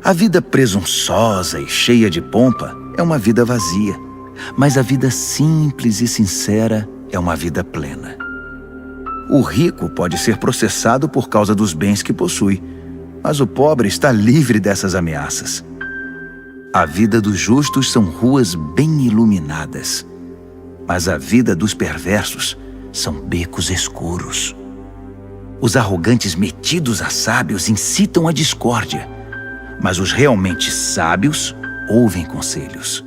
A vida presunçosa e cheia de pompa é uma vida vazia, mas a vida simples e sincera é uma vida plena. O rico pode ser processado por causa dos bens que possui, mas o pobre está livre dessas ameaças. A vida dos justos são ruas bem iluminadas, mas a vida dos perversos são becos escuros. Os arrogantes metidos a sábios incitam a discórdia, mas os realmente sábios ouvem conselhos.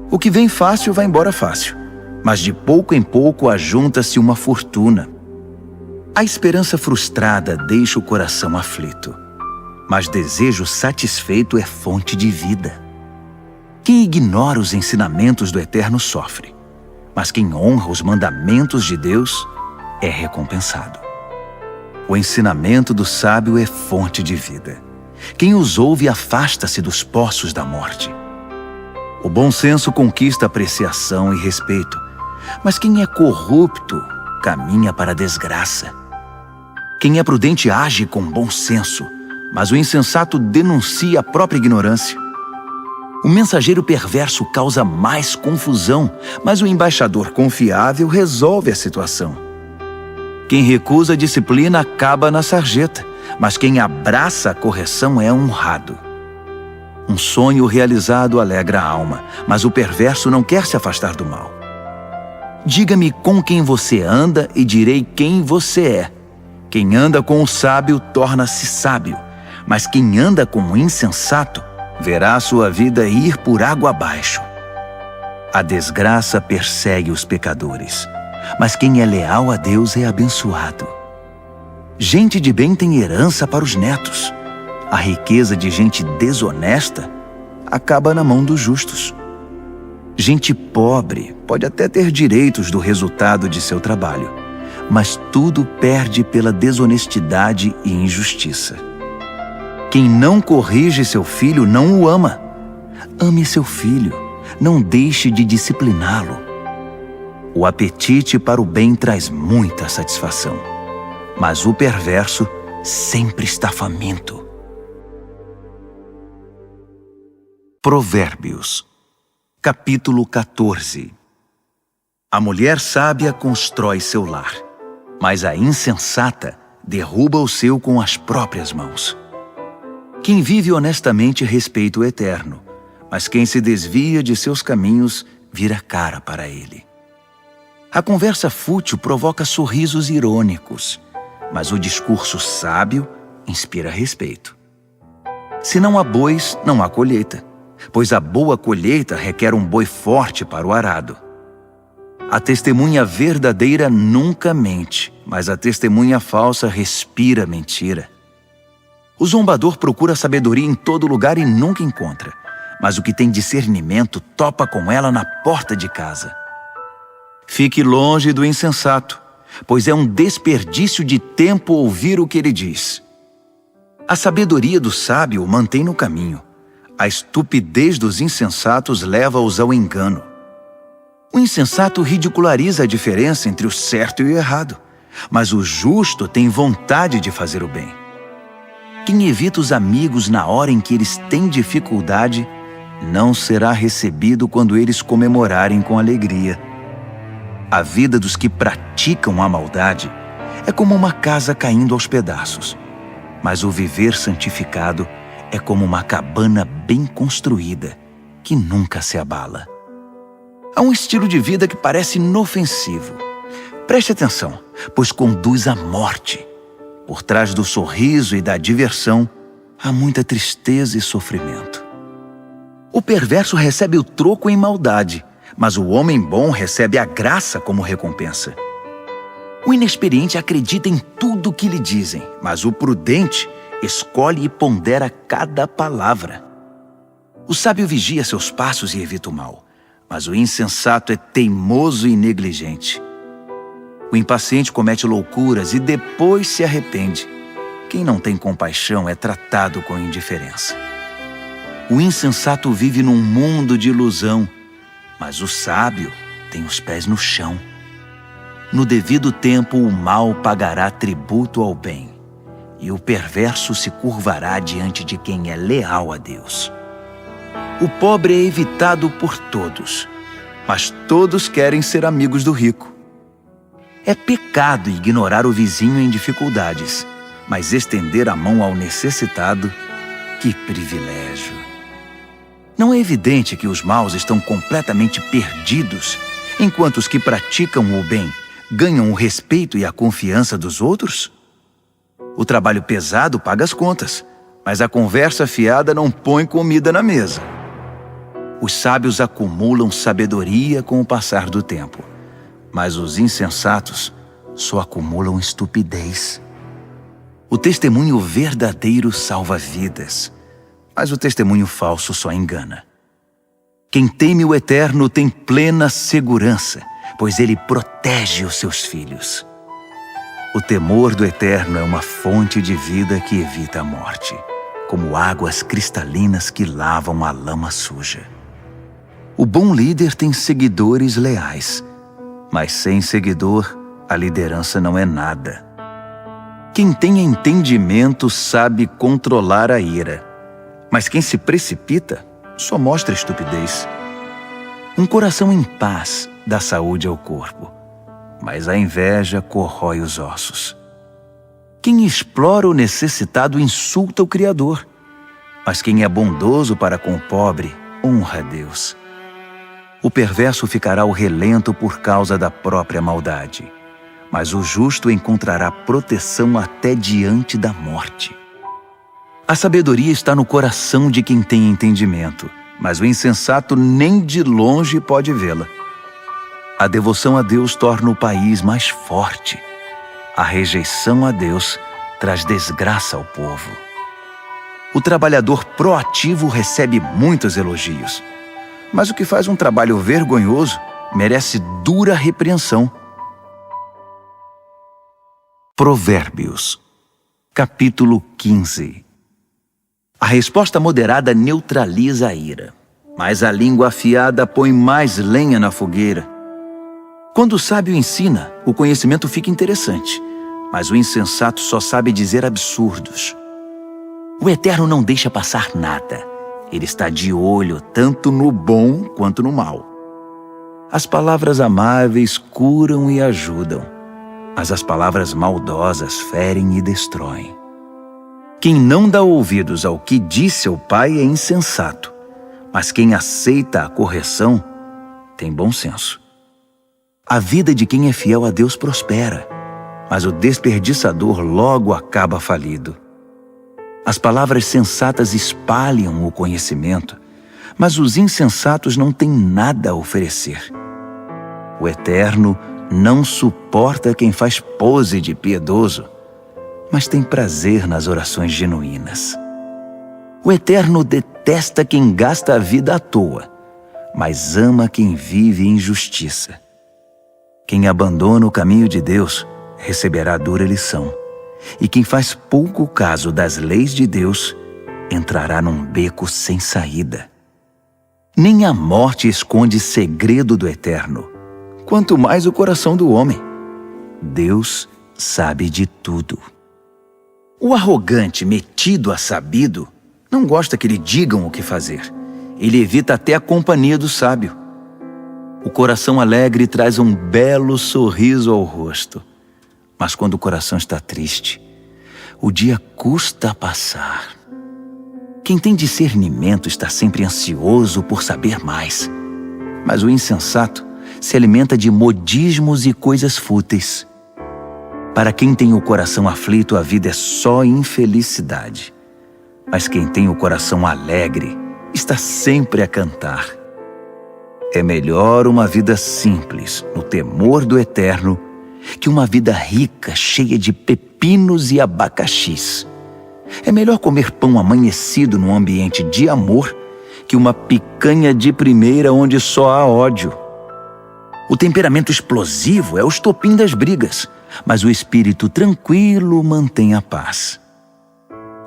O que vem fácil vai embora fácil, mas de pouco em pouco ajunta-se uma fortuna. A esperança frustrada deixa o coração aflito, mas desejo satisfeito é fonte de vida. Quem ignora os ensinamentos do Eterno sofre, mas quem honra os mandamentos de Deus é recompensado. O ensinamento do sábio é fonte de vida. Quem os ouve afasta-se dos poços da morte. O bom senso conquista apreciação e respeito, mas quem é corrupto caminha para a desgraça. Quem é prudente age com bom senso, mas o insensato denuncia a própria ignorância. O mensageiro perverso causa mais confusão, mas o embaixador confiável resolve a situação. Quem recusa a disciplina acaba na sarjeta, mas quem abraça a correção é honrado. Um sonho realizado alegra a alma, mas o perverso não quer se afastar do mal. Diga-me com quem você anda e direi quem você é. Quem anda com o sábio torna-se sábio, mas quem anda com o insensato verá sua vida ir por água abaixo. A desgraça persegue os pecadores, mas quem é leal a Deus é abençoado. Gente de bem tem herança para os netos. A riqueza de gente desonesta acaba na mão dos justos. Gente pobre pode até ter direitos do resultado de seu trabalho, mas tudo perde pela desonestidade e injustiça. Quem não corrige seu filho não o ama. Ame seu filho, não deixe de discipliná-lo. O apetite para o bem traz muita satisfação, mas o perverso sempre está faminto. Provérbios, capítulo 14. A mulher sábia constrói seu lar, mas a insensata derruba o seu com as próprias mãos. Quem vive honestamente respeita o Eterno, mas quem se desvia de seus caminhos vira cara para ele. A conversa fútil provoca sorrisos irônicos, mas o discurso sábio inspira respeito. Se não há bois, não há colheita, pois a boa colheita requer um boi forte para o arado. A testemunha verdadeira nunca mente, mas a testemunha falsa respira mentira. O zombador procura sabedoria em todo lugar e nunca encontra, mas o que tem discernimento topa com ela na porta de casa. Fique longe do insensato, pois é um desperdício de tempo ouvir o que ele diz. A sabedoria do sábio o mantém no caminho. A estupidez dos insensatos leva-os ao engano. O insensato ridiculariza a diferença entre o certo e o errado, mas o justo tem vontade de fazer o bem. Quem evita os amigos na hora em que eles têm dificuldade, não será recebido quando eles comemorarem com alegria. A vida dos que praticam a maldade é como uma casa caindo aos pedaços, mas o viver santificado é como uma cabana bem construída, que nunca se abala. Há um estilo de vida que parece inofensivo. Preste atenção, pois conduz à morte. Por trás do sorriso e da diversão, há muita tristeza e sofrimento. O perverso recebe o troco em maldade, mas o homem bom recebe a graça como recompensa. O inexperiente acredita em tudo o que lhe dizem, mas o prudente escolhe e pondera cada palavra. O sábio vigia seus passos e evita o mal, mas o insensato é teimoso e negligente. O impaciente comete loucuras e depois se arrepende. Quem não tem compaixão é tratado com indiferença. O insensato vive num mundo de ilusão, mas o sábio tem os pés no chão. No devido tempo, o mal pagará tributo ao bem, e o perverso se curvará diante de quem é leal a Deus. O pobre é evitado por todos, mas todos querem ser amigos do rico. É pecado ignorar o vizinho em dificuldades, mas estender a mão ao necessitado, que privilégio! Não é evidente que os maus estão completamente perdidos, enquanto os que praticam o bem ganham o respeito e a confiança dos outros? O trabalho pesado paga as contas, mas a conversa fiada não põe comida na mesa. Os sábios acumulam sabedoria com o passar do tempo, mas os insensatos só acumulam estupidez. O testemunho verdadeiro salva vidas, mas o testemunho falso só engana. Quem teme o Eterno tem plena segurança, pois ele protege os seus filhos. O temor do Eterno é uma fonte de vida que evita a morte, como águas cristalinas que lavam a lama suja. O bom líder tem seguidores leais, mas sem seguidor, a liderança não é nada. Quem tem entendimento sabe controlar a ira, mas quem se precipita só mostra estupidez. Um coração em paz dá saúde ao corpo, mas a inveja corrói os ossos. Quem explora o necessitado insulta o Criador, mas quem é bondoso para com o pobre honra a Deus. O perverso ficará ao relento por causa da própria maldade, mas o justo encontrará proteção até diante da morte. A sabedoria está no coração de quem tem entendimento, mas o insensato nem de longe pode vê-la. A devoção a Deus torna o país mais forte. A rejeição a Deus traz desgraça ao povo. O trabalhador proativo recebe muitos elogios, mas o que faz um trabalho vergonhoso merece dura repreensão. Provérbios, capítulo 15. A resposta moderada neutraliza a ira, mas a língua afiada põe mais lenha na fogueira. Quando o sábio ensina, o conhecimento fica interessante, mas o insensato só sabe dizer absurdos. O Eterno não deixa passar nada. Ele está de olho tanto no bom quanto no mal. As palavras amáveis curam e ajudam, mas as palavras maldosas ferem e destroem. Quem não dá ouvidos ao que diz seu pai é insensato, mas quem aceita a correção tem bom senso. A vida de quem é fiel a Deus prospera, mas o desperdiçador logo acaba falido. As palavras sensatas espalham o conhecimento, mas os insensatos não têm nada a oferecer. O Eterno não suporta quem faz pose de piedoso, mas tem prazer nas orações genuínas. O Eterno detesta quem gasta a vida à toa, mas ama quem vive em justiça. Quem abandona o caminho de Deus receberá dura lição, e quem faz pouco caso das leis de Deus entrará num beco sem saída. Nem a morte esconde segredo do Eterno, quanto mais o coração do homem. Deus sabe de tudo. O arrogante, metido a sabido, não gosta que lhe digam o que fazer. Ele evita até a companhia do sábio. O coração alegre traz um belo sorriso ao rosto, mas quando o coração está triste, o dia custa a passar. Quem tem discernimento está sempre ansioso por saber mais, mas o insensato se alimenta de modismos e coisas fúteis. Para quem tem o coração aflito, a vida é só infelicidade, mas quem tem o coração alegre está sempre a cantar. É melhor uma vida simples, no temor do Eterno, que uma vida rica, cheia de pepinos e abacaxis. É melhor comer pão amanhecido num ambiente de amor que uma picanha de primeira onde só há ódio. O temperamento explosivo é o estopim das brigas, mas o espírito tranquilo mantém a paz.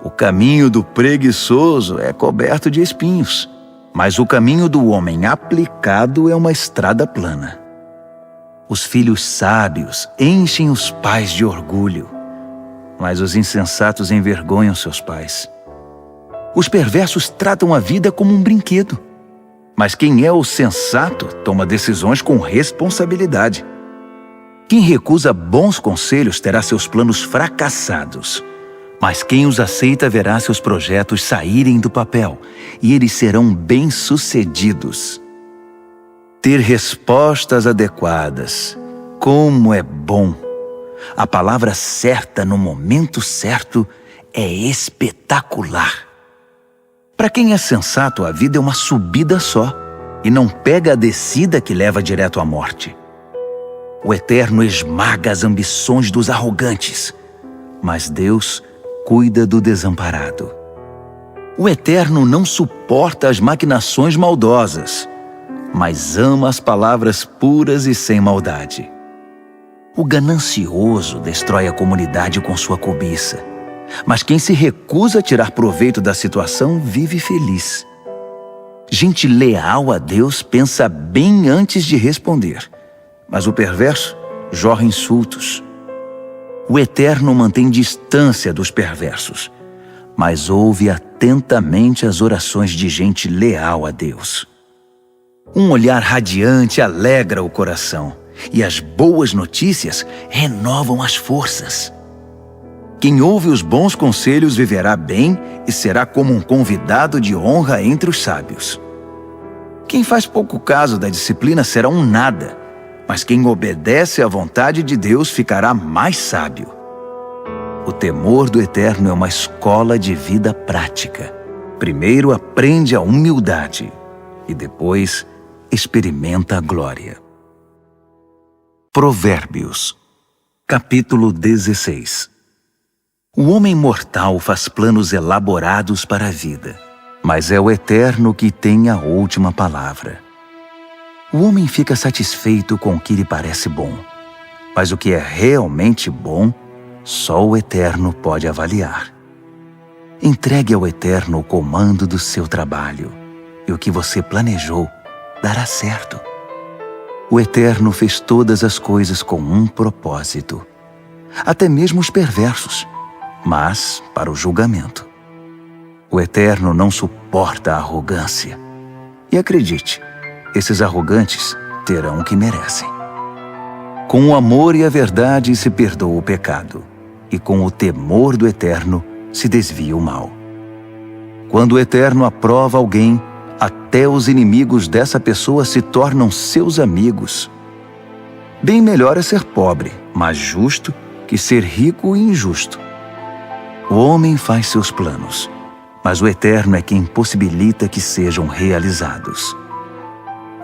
O caminho do preguiçoso é coberto de espinhos, mas o caminho do homem aplicado é uma estrada plana. Os filhos sábios enchem os pais de orgulho, mas os insensatos envergonham seus pais. Os perversos tratam a vida como um brinquedo, mas quem é o sensato toma decisões com responsabilidade. Quem recusa bons conselhos terá seus planos fracassados, mas quem os aceita verá seus projetos saírem do papel e eles serão bem-sucedidos. Ter respostas adequadas, como é bom! A palavra certa no momento certo é espetacular. Para quem é sensato, a vida é uma subida só e não pega a descida que leva direto à morte. O Eterno esmaga as ambições dos arrogantes, mas Deus cuida do desamparado. O Eterno não suporta as maquinações maldosas, mas ama as palavras puras e sem maldade. O ganancioso destrói a comunidade com sua cobiça, mas quem se recusa a tirar proveito da situação vive feliz. Gente leal a Deus pensa bem antes de responder, mas o perverso jorra insultos. O Eterno mantém distância dos perversos, mas ouve atentamente as orações de gente leal a Deus. Um olhar radiante alegra o coração, e as boas notícias renovam as forças. Quem ouve os bons conselhos viverá bem e será como um convidado de honra entre os sábios. Quem faz pouco caso da disciplina será um nada, mas quem obedece à vontade de Deus ficará mais sábio. O temor do Eterno é uma escola de vida prática. Primeiro aprende a humildade e depois experimenta a glória. Provérbios, capítulo 16. O homem mortal faz planos elaborados para a vida, mas é o Eterno que tem a última palavra. O homem fica satisfeito com o que lhe parece bom, mas o que é realmente bom, só o Eterno pode avaliar. Entregue ao Eterno o comando do seu trabalho, e o que você planejou dará certo. O Eterno fez todas as coisas com um propósito, até mesmo os perversos, mas para o julgamento. O Eterno não suporta a arrogância. E acredite, esses arrogantes terão o que merecem. Com o amor e a verdade se perdoa o pecado, e com o temor do Eterno se desvia o mal. Quando o Eterno aprova alguém, até os inimigos dessa pessoa se tornam seus amigos. Bem melhor é ser pobre, mas justo, que ser rico e injusto. O homem faz seus planos, mas o Eterno é quem possibilita que sejam realizados.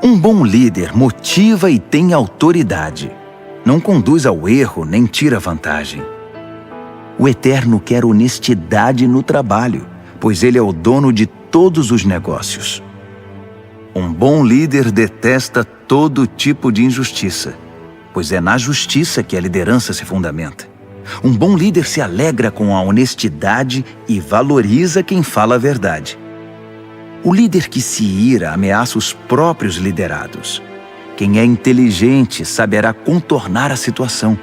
Um bom líder motiva e tem autoridade. Não conduz ao erro nem tira vantagem. O Eterno quer honestidade no trabalho, pois Ele é o dono de todos os negócios. Um bom líder detesta todo tipo de injustiça, pois é na justiça que a liderança se fundamenta. Um bom líder se alegra com a honestidade e valoriza quem fala a verdade. O líder que se ira ameaça os próprios liderados. Quem é inteligente saberá contornar a situação.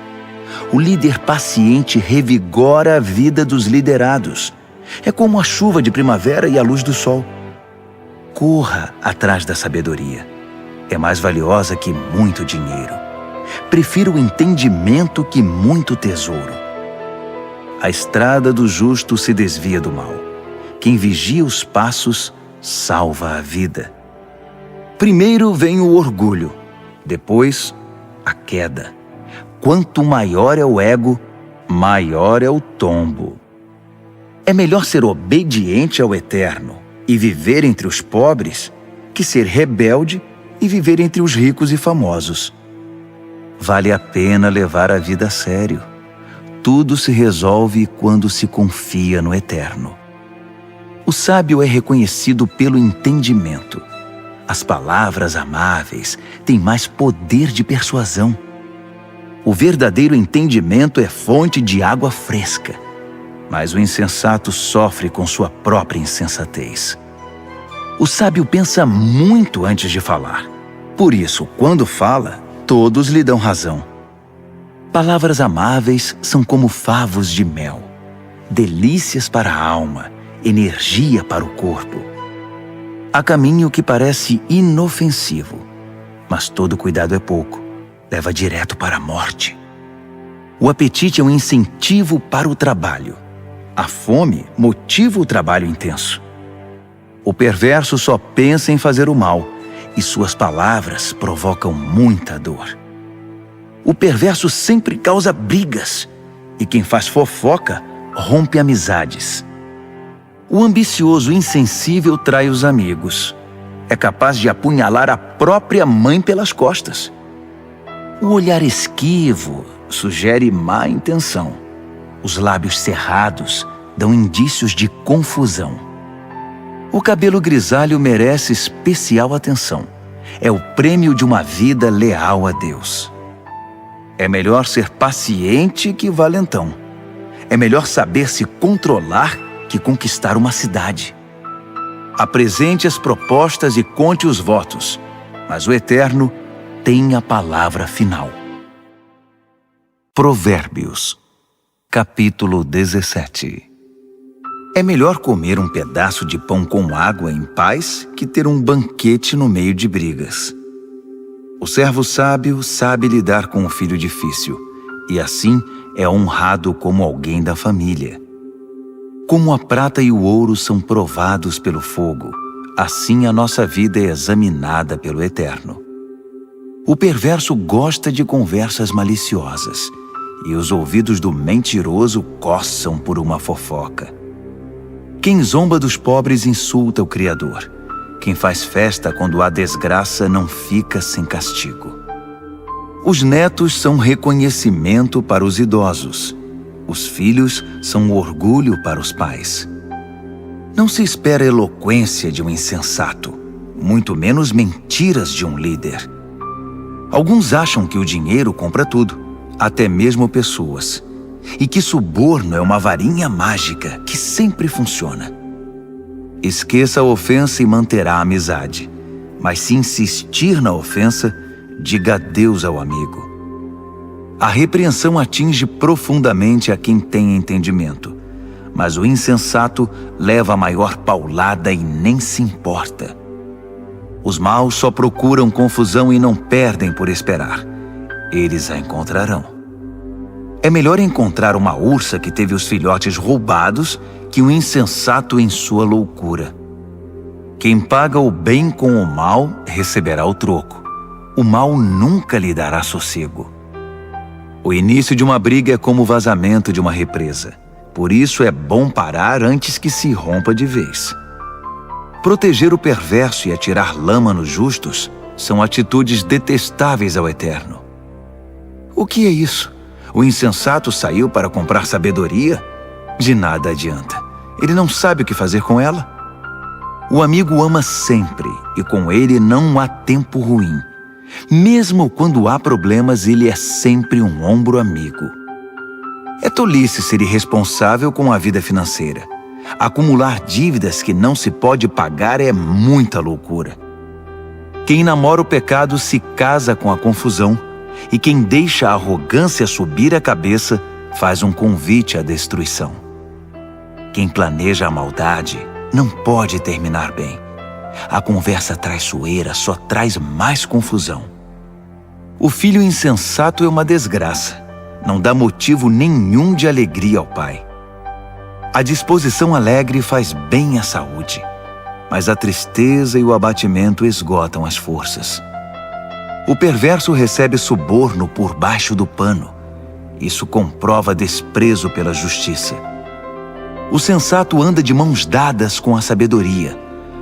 O líder paciente revigora a vida dos liderados. É como a chuva de primavera e a luz do sol. Corra atrás da sabedoria. É mais valiosa que muito dinheiro. Prefiro o entendimento que muito tesouro. A estrada do justo se desvia do mal. Quem vigia os passos salva a vida. Primeiro vem o orgulho, depois a queda. Quanto maior é o ego, maior é o tombo. É melhor ser obediente ao Eterno e viver entre os pobres que ser rebelde e viver entre os ricos e famosos. Vale a pena levar a vida a sério. Tudo se resolve quando se confia no Eterno. O sábio é reconhecido pelo entendimento. As palavras amáveis têm mais poder de persuasão. O verdadeiro entendimento é fonte de água fresca. mas o insensato sofre com sua própria insensatez. O sábio pensa muito antes de falar. Por isso, quando fala, todos lhe dão razão. Palavras amáveis são como favos de mel, delícias para a alma, energia para o corpo. Há caminho que parece inofensivo, mas todo cuidado é pouco, leva direto para a morte. O apetite é um incentivo para o trabalho. A fome motiva o trabalho intenso. O perverso só pensa em fazer o mal, e suas palavras provocam muita dor. O perverso sempre causa brigas, e quem faz fofoca rompe amizades. O ambicioso insensível trai os amigos. É capaz de apunhalar a própria mãe pelas costas. O olhar esquivo sugere má intenção. Os lábios cerrados dão indícios de confusão. O cabelo grisalho merece especial atenção. É o prêmio de uma vida leal a Deus. É melhor ser paciente que valentão. É melhor saber se controlar que conquistar uma cidade. Apresente as propostas e conte os votos, mas o Eterno tem a palavra final. Provérbios, capítulo 17. É melhor comer um pedaço de pão com água em paz que ter um banquete no meio de brigas. O servo sábio sabe lidar com o filho difícil, e assim é honrado como alguém da família. Como a prata e o ouro são provados pelo fogo, assim a nossa vida é examinada pelo Eterno. O perverso gosta de conversas maliciosas, e os ouvidos do mentiroso coçam por uma fofoca. Quem zomba dos pobres insulta o Criador. Quem faz festa quando há desgraça não fica sem castigo. Os netos são reconhecimento para os idosos. Os filhos são orgulho para os pais. Não se espera eloquência de um insensato, muito menos mentiras de um líder. Alguns acham que o dinheiro compra tudo, até mesmo pessoas, e que suborno é uma varinha mágica que sempre funciona. Esqueça a ofensa e manterá a amizade, mas se insistir na ofensa, diga adeus ao amigo. A repreensão atinge profundamente a quem tem entendimento, mas o insensato leva a maior paulada e nem se importa. Os maus só procuram confusão e não perdem por esperar. Eles a encontrarão. É melhor encontrar uma ursa que teve os filhotes roubados que um insensato em sua loucura. Quem paga o bem com o mal receberá o troco. O mal nunca lhe dará sossego. O início de uma briga é como o vazamento de uma represa. Por isso é bom parar antes que se rompa de vez. Proteger o perverso e atirar lama nos justos são atitudes detestáveis ao Eterno. O que é isso? O insensato saiu para comprar sabedoria? De nada adianta. Ele não sabe o que fazer com ela. O amigo ama sempre, e com ele não há tempo ruim. Mesmo quando há problemas, ele é sempre um ombro amigo. É tolice ser irresponsável com a vida financeira. Acumular dívidas que não se pode pagar é muita loucura. Quem namora o pecado se casa com a confusão, e quem deixa a arrogância subir a cabeça faz um convite à destruição. Quem planeja a maldade não pode terminar bem. A conversa traiçoeira só traz mais confusão. O filho insensato é uma desgraça. Não dá motivo nenhum de alegria ao pai. A disposição alegre faz bem à saúde, mas a tristeza e o abatimento esgotam as forças. O perverso recebe suborno por baixo do pano. Isso comprova desprezo pela justiça. O sensato anda de mãos dadas com a sabedoria,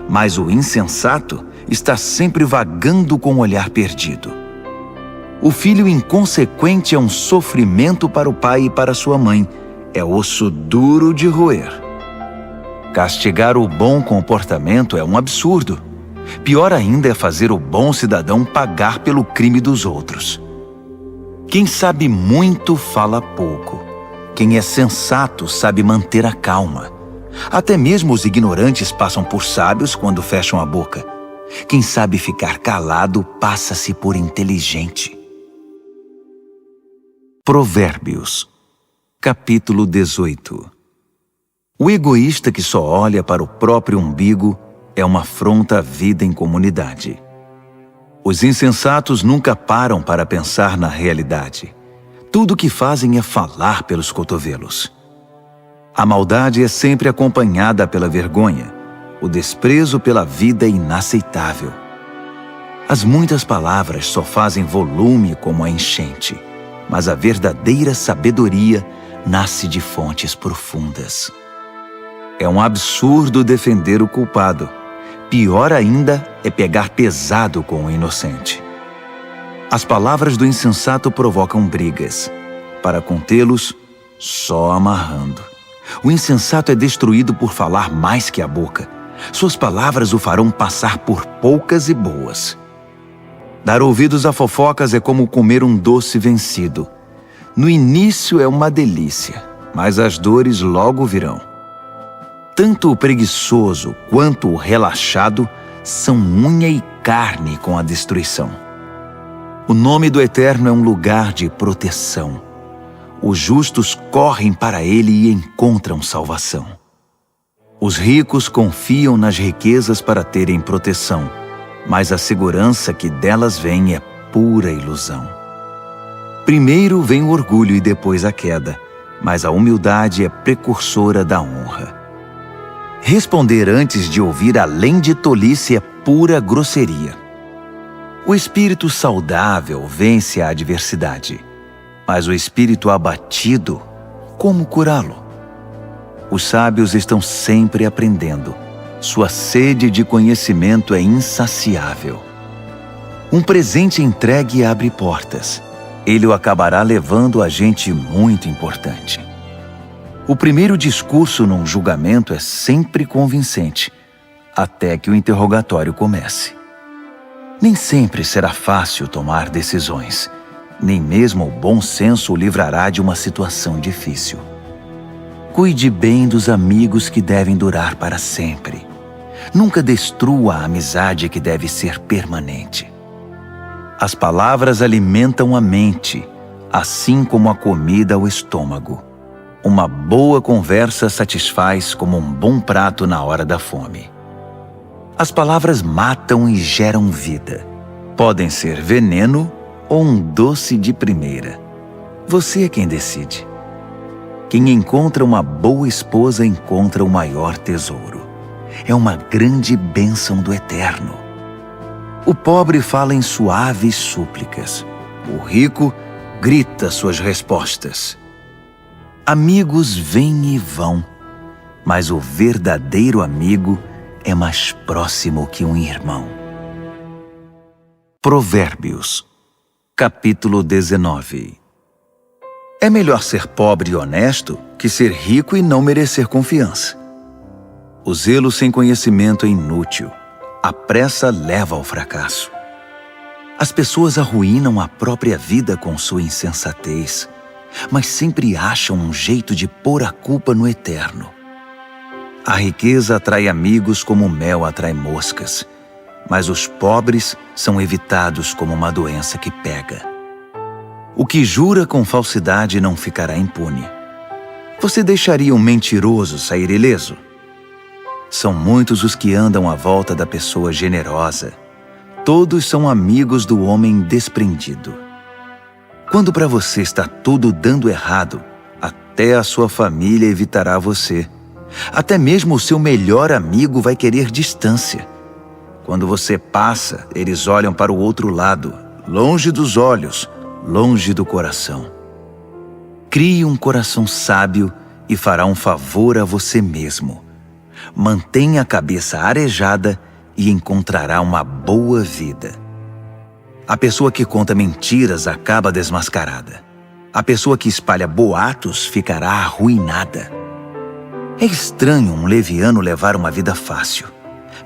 mas o insensato está sempre vagando com o olhar perdido. O filho inconsequente é um sofrimento para o pai e para sua mãe. É osso duro de roer. Castigar o bom comportamento é um absurdo. Pior ainda é fazer o bom cidadão pagar pelo crime dos outros. Quem sabe muito fala pouco, Quem é sensato sabe manter a calma. Até mesmo os ignorantes passam por sábios quando fecham a boca. Quem sabe ficar calado passa-se por inteligente. Provérbios, capítulo 18. O egoísta que só olha para o próprio umbigo é uma afronta à vida em comunidade. Os insensatos nunca param para pensar na realidade. Tudo o que fazem é falar pelos cotovelos. A maldade é sempre acompanhada pela vergonha. O desprezo pela vida é inaceitável. As muitas palavras só fazem volume como a enchente, mas a verdadeira sabedoria nasce de fontes profundas. É um absurdo defender o culpado. Pior ainda é pegar pesado com o inocente. As palavras do insensato provocam brigas. Para contê-los, só amarrando. O insensato é destruído por falar mais que a boca. Suas palavras o farão passar por poucas e boas. Dar ouvidos a fofocas é como comer um doce vencido. No início é uma delícia, mas as dores logo virão. Tanto o preguiçoso quanto o relaxado são unha e carne com a destruição. O nome do Eterno é um lugar de proteção. Os justos correm para ele e encontram salvação. Os ricos confiam nas riquezas para terem proteção, mas a segurança que delas vem é pura ilusão. Primeiro vem o orgulho e depois a queda, mas a humildade é precursora da honra. Responder antes de ouvir além de tolice é pura grosseria. O espírito saudável vence a adversidade, mas o espírito abatido, como curá-lo? Os sábios estão sempre aprendendo. Sua sede de conhecimento é insaciável. Um presente entregue abre portas. Ele o acabará levando a gente muito importante. O primeiro discurso num julgamento é sempre convincente, até que o interrogatório comece. Nem sempre será fácil tomar decisões. Nem mesmo o bom senso o livrará de uma situação difícil. Cuide bem dos amigos que devem durar para sempre. Nunca destrua a amizade que deve ser permanente. As palavras alimentam a mente, assim como a comida o estômago. Uma boa conversa satisfaz como um bom prato na hora da fome. As palavras matam e geram vida. Podem ser veneno ou um doce de primeira. Você é quem decide. Quem encontra uma boa esposa encontra o maior tesouro. É uma grande bênção do Eterno. O pobre fala em suaves súplicas. O rico grita suas respostas. Amigos vêm e vão, mas o verdadeiro amigo é mais próximo que um irmão. Provérbios, capítulo 19. É melhor ser pobre e honesto que ser rico e não merecer confiança. O zelo sem conhecimento é inútil. A pressa leva ao fracasso. As pessoas arruinam a própria vida com sua insensatez, mas sempre acham um jeito de pôr a culpa no Eterno. A riqueza atrai amigos como o mel atrai moscas, mas os pobres são evitados como uma doença que pega. O que jura com falsidade não ficará impune. Você deixaria um mentiroso sair ileso? São muitos os que andam à volta da pessoa generosa. Todos são amigos do homem desprendido. Quando para você está tudo dando errado, até a sua família evitará você. Até mesmo o seu melhor amigo vai querer distância. Quando você passa, eles olham para o outro lado, longe dos olhos, longe do coração. Crie um coração sábio e fará um favor a você mesmo. Mantenha a cabeça arejada e encontrará uma boa vida. A pessoa que conta mentiras acaba desmascarada. A pessoa que espalha boatos ficará arruinada. É estranho um leviano levar uma vida fácil.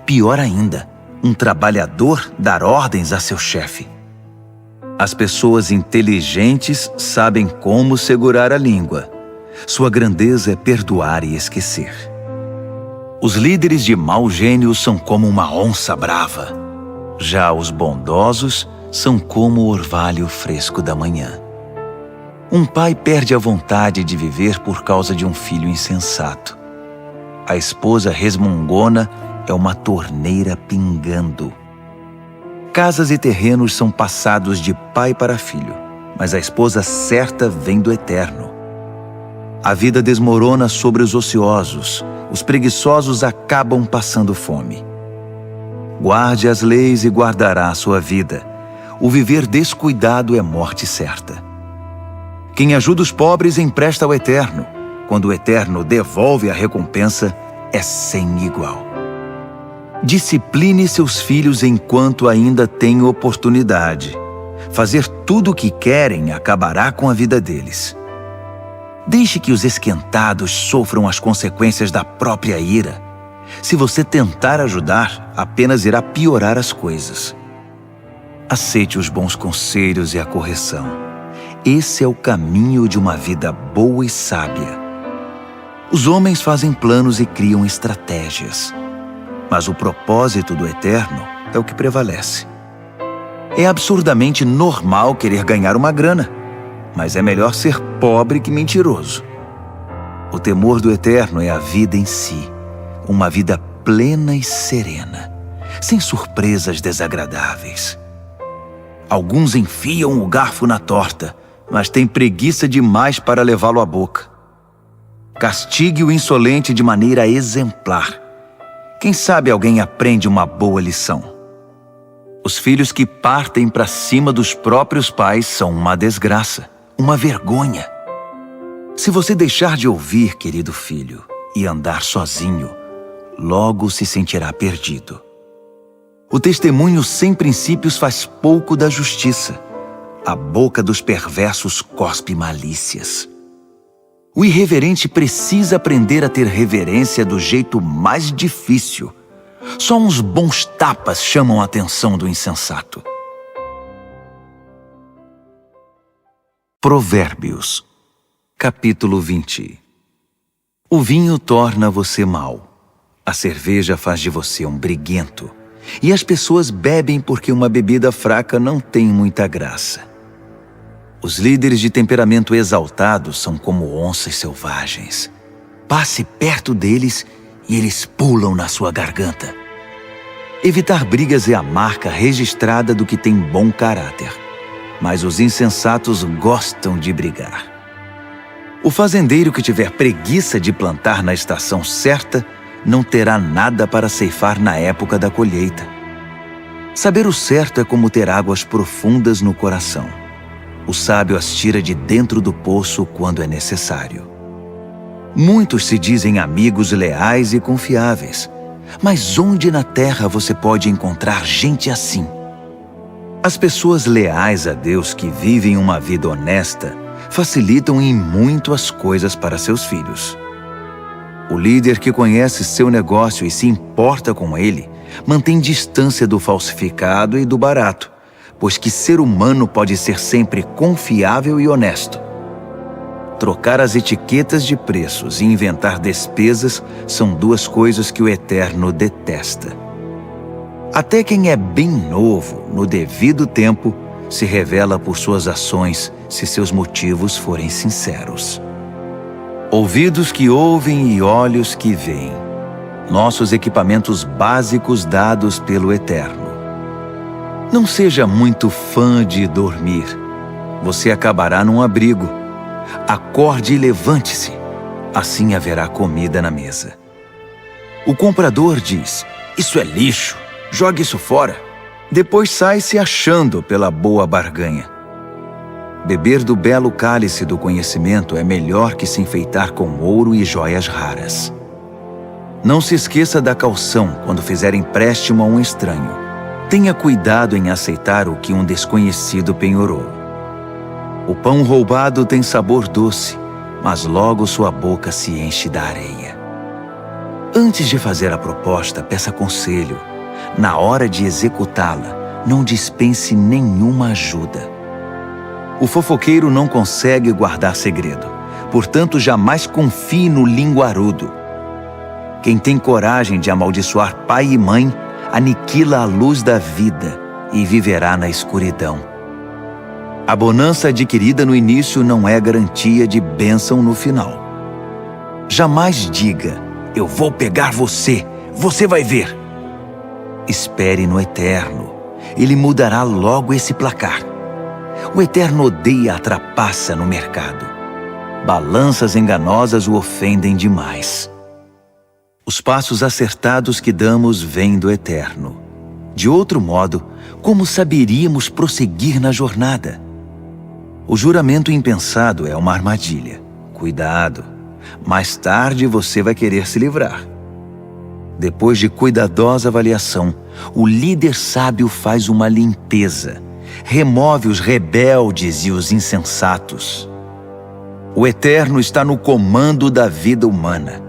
Pior ainda, um trabalhador dar ordens a seu chefe. As pessoas inteligentes sabem como segurar a língua. Sua grandeza é perdoar e esquecer. Os líderes de mau gênio são como uma onça brava. Já os bondosos são como o orvalho fresco da manhã. Um pai perde a vontade de viver por causa de um filho insensato. A esposa resmungona é uma torneira pingando. Casas e terrenos são passados de pai para filho, mas a esposa certa vem do Eterno. A vida desmorona sobre os ociosos, os preguiçosos acabam passando fome. Guarde as leis e guardará a sua vida. O viver descuidado é morte certa. Quem ajuda os pobres empresta ao Eterno. Quando o Eterno devolve a recompensa, é sem igual. Discipline seus filhos enquanto ainda tem oportunidade. Fazer tudo o que querem acabará com a vida deles. Deixe que os esquentados sofram as consequências da própria ira. Se você tentar ajudar, apenas irá piorar as coisas. Aceite os bons conselhos e a correção. Esse é o caminho de uma vida boa e sábia. Os homens fazem planos e criam estratégias, mas o propósito do Eterno é o que prevalece. É absurdamente normal querer ganhar uma grana, mas é melhor ser pobre que mentiroso. O temor do Eterno é a vida em si, uma vida plena e serena, sem surpresas desagradáveis. Alguns enfiam o garfo na torta, mas têm preguiça demais para levá-lo à boca. Castigue o insolente de maneira exemplar. Quem sabe alguém aprende uma boa lição. Os filhos que partem para cima dos próprios pais são uma desgraça, uma vergonha. Se você deixar de ouvir, querido filho, e andar sozinho, logo se sentirá perdido. O testemunho sem princípios faz pouco da justiça. A boca dos perversos cospe malícias. O irreverente precisa aprender a ter reverência do jeito mais difícil. Só uns bons tapas chamam a atenção do insensato. Provérbios, capítulo 20. O vinho torna você mau. A cerveja faz de você um briguento. E as pessoas bebem porque uma bebida fraca não tem muita graça. Os líderes de temperamento exaltado são como onças selvagens. Passe perto deles e eles pulam na sua garganta. Evitar brigas é a marca registrada do que tem bom caráter. Mas os insensatos gostam de brigar. O fazendeiro que tiver preguiça de plantar na estação certa não terá nada para ceifar na época da colheita. Saber o certo é como ter águas profundas no coração. O sábio as tira de dentro do poço quando é necessário. Muitos se dizem amigos leais e confiáveis, mas onde na terra você pode encontrar gente assim? As pessoas leais a Deus que vivem uma vida honesta facilitam em muito as coisas para seus filhos. O líder que conhece seu negócio e se importa com ele mantém distância do falsificado e do barato, pois que ser humano pode ser sempre confiável e honesto. Trocar as etiquetas de preços e inventar despesas são duas coisas que o Eterno detesta. Até quem é bem novo, no devido tempo, se revela por suas ações se seus motivos forem sinceros. Ouvidos que ouvem e olhos que veem. Nossos equipamentos básicos dados pelo Eterno. Não seja muito fã de dormir. Você acabará num abrigo. Acorde e levante-se. Assim haverá comida na mesa. O comprador diz: "Isso é lixo. Jogue isso fora." Depois sai se achando pela boa barganha. Beber do belo cálice do conhecimento é melhor que se enfeitar com ouro e joias raras. Não se esqueça da caução quando fizer empréstimo a um estranho. Tenha cuidado em aceitar o que um desconhecido penhorou. O pão roubado tem sabor doce, mas logo sua boca se enche da areia. Antes de fazer a proposta, peça conselho. Na hora de executá-la, não dispense nenhuma ajuda. O fofoqueiro não consegue guardar segredo, Portanto, jamais confie no linguarudo. Quem tem coragem de amaldiçoar pai e mãe, aniquila a luz da vida e viverá na escuridão. A bonança adquirida no início não é garantia de bênção no final. Jamais diga, eu vou pegar você, você vai ver. Espere no Eterno, Ele mudará logo esse placar. O Eterno odeia a trapaça no mercado. Balanças enganosas o ofendem demais. Os passos acertados que damos vêm do Eterno. De outro modo, como saberíamos prosseguir na jornada? O juramento impensado é uma armadilha. Cuidado, mais tarde você vai querer se livrar. Depois de cuidadosa avaliação, o líder sábio faz uma limpeza, remove os rebeldes e os insensatos. O Eterno está no comando da vida humana.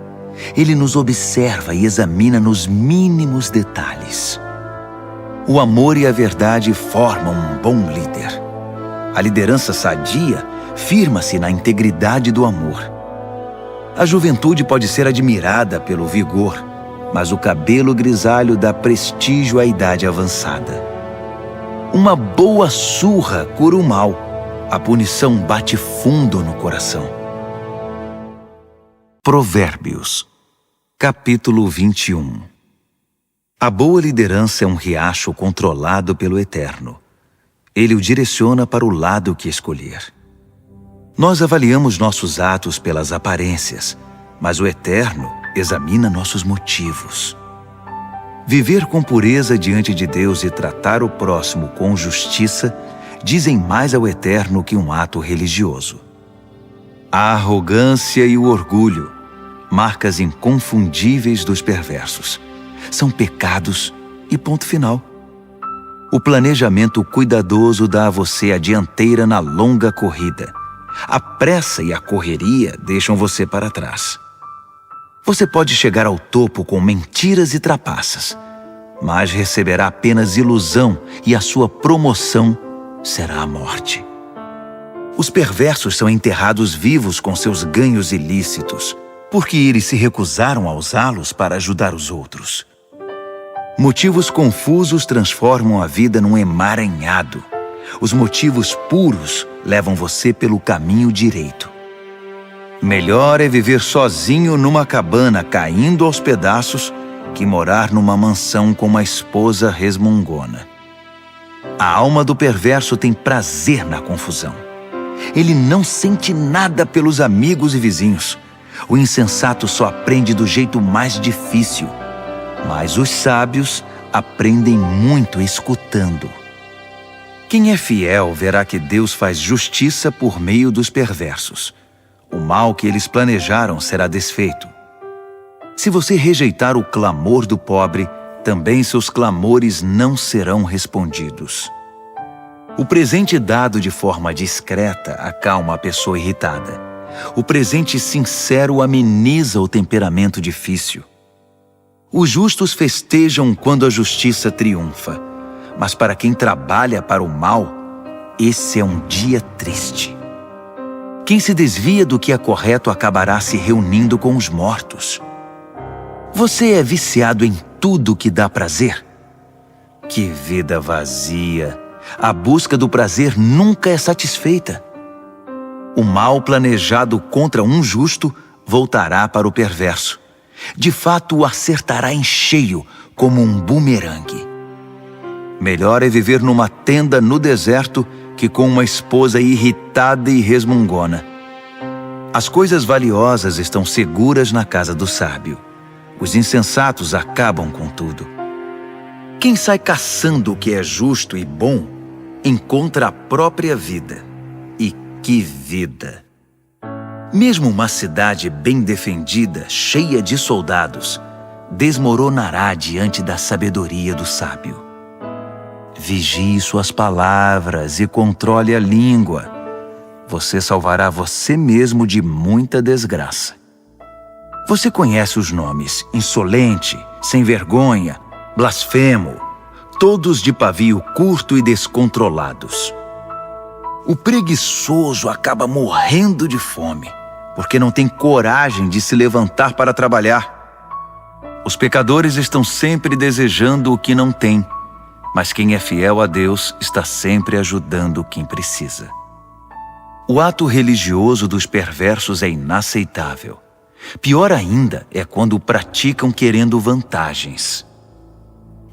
Ele nos observa e examina nos mínimos detalhes. O amor e a verdade formam um bom líder. A liderança sadia firma-se na integridade do amor. A juventude pode ser admirada pelo vigor, mas o cabelo grisalho dá prestígio à idade avançada. Uma boa surra cura o mal. A punição bate fundo no coração. Provérbios, capítulo 21. A boa liderança é um riacho controlado pelo Eterno. Ele o direciona para o lado que escolher. Nós avaliamos nossos atos pelas aparências, mas o Eterno examina nossos motivos. Viver com pureza diante de Deus e tratar o próximo com justiça dizem mais ao Eterno que um ato religioso. A arrogância e o orgulho, marcas inconfundíveis dos perversos, são pecados e ponto final. O planejamento cuidadoso dá a você a dianteira na longa corrida. A pressa e a correria deixam você para trás. Você pode chegar ao topo com mentiras e trapaças, mas receberá apenas ilusão e a sua promoção será a morte. Os perversos são enterrados vivos com seus ganhos ilícitos, porque eles se recusaram a usá-los para ajudar os outros. Motivos confusos transformam a vida num emaranhado. Os motivos puros levam você pelo caminho direito. Melhor é viver sozinho numa cabana caindo aos pedaços que morar numa mansão com uma esposa resmungona. A alma do perverso tem prazer na confusão. Ele não sente nada pelos amigos e vizinhos. O insensato só aprende do jeito mais difícil. Mas os sábios aprendem muito escutando. Quem é fiel verá que Deus faz justiça por meio dos perversos. O mal que eles planejaram será desfeito. Se você rejeitar o clamor do pobre, também seus clamores não serão respondidos. O presente dado de forma discreta acalma a pessoa irritada. O presente sincero ameniza o temperamento difícil. Os justos festejam quando a justiça triunfa, mas para quem trabalha para o mal, esse é um dia triste. Quem se desvia do que é correto acabará se reunindo com os mortos. Você é viciado em tudo que dá prazer? Que vida vazia! A busca do prazer nunca é satisfeita. O mal planejado contra um justo voltará para o perverso. De fato, o acertará em cheio, como um bumerangue. Melhor é viver numa tenda no deserto que com uma esposa irritada e resmungona. As coisas valiosas estão seguras na casa do sábio. Os insensatos acabam com tudo. Quem sai caçando o que é justo e bom, encontra a própria vida. E que vida! Mesmo uma cidade bem defendida, cheia de soldados, desmoronará diante da sabedoria do sábio. Vigie suas palavras e controle a língua. Você salvará você mesmo de muita desgraça. Você conhece os nomes insolente, sem vergonha, blasfemo, todos de pavio curto e descontrolados. O preguiçoso acaba morrendo de fome, porque não tem coragem de se levantar para trabalhar. Os pecadores estão sempre desejando o que não têm, mas quem é fiel a Deus está sempre ajudando quem precisa. O ato religioso dos perversos é inaceitável. Pior ainda é quando o praticam querendo vantagens.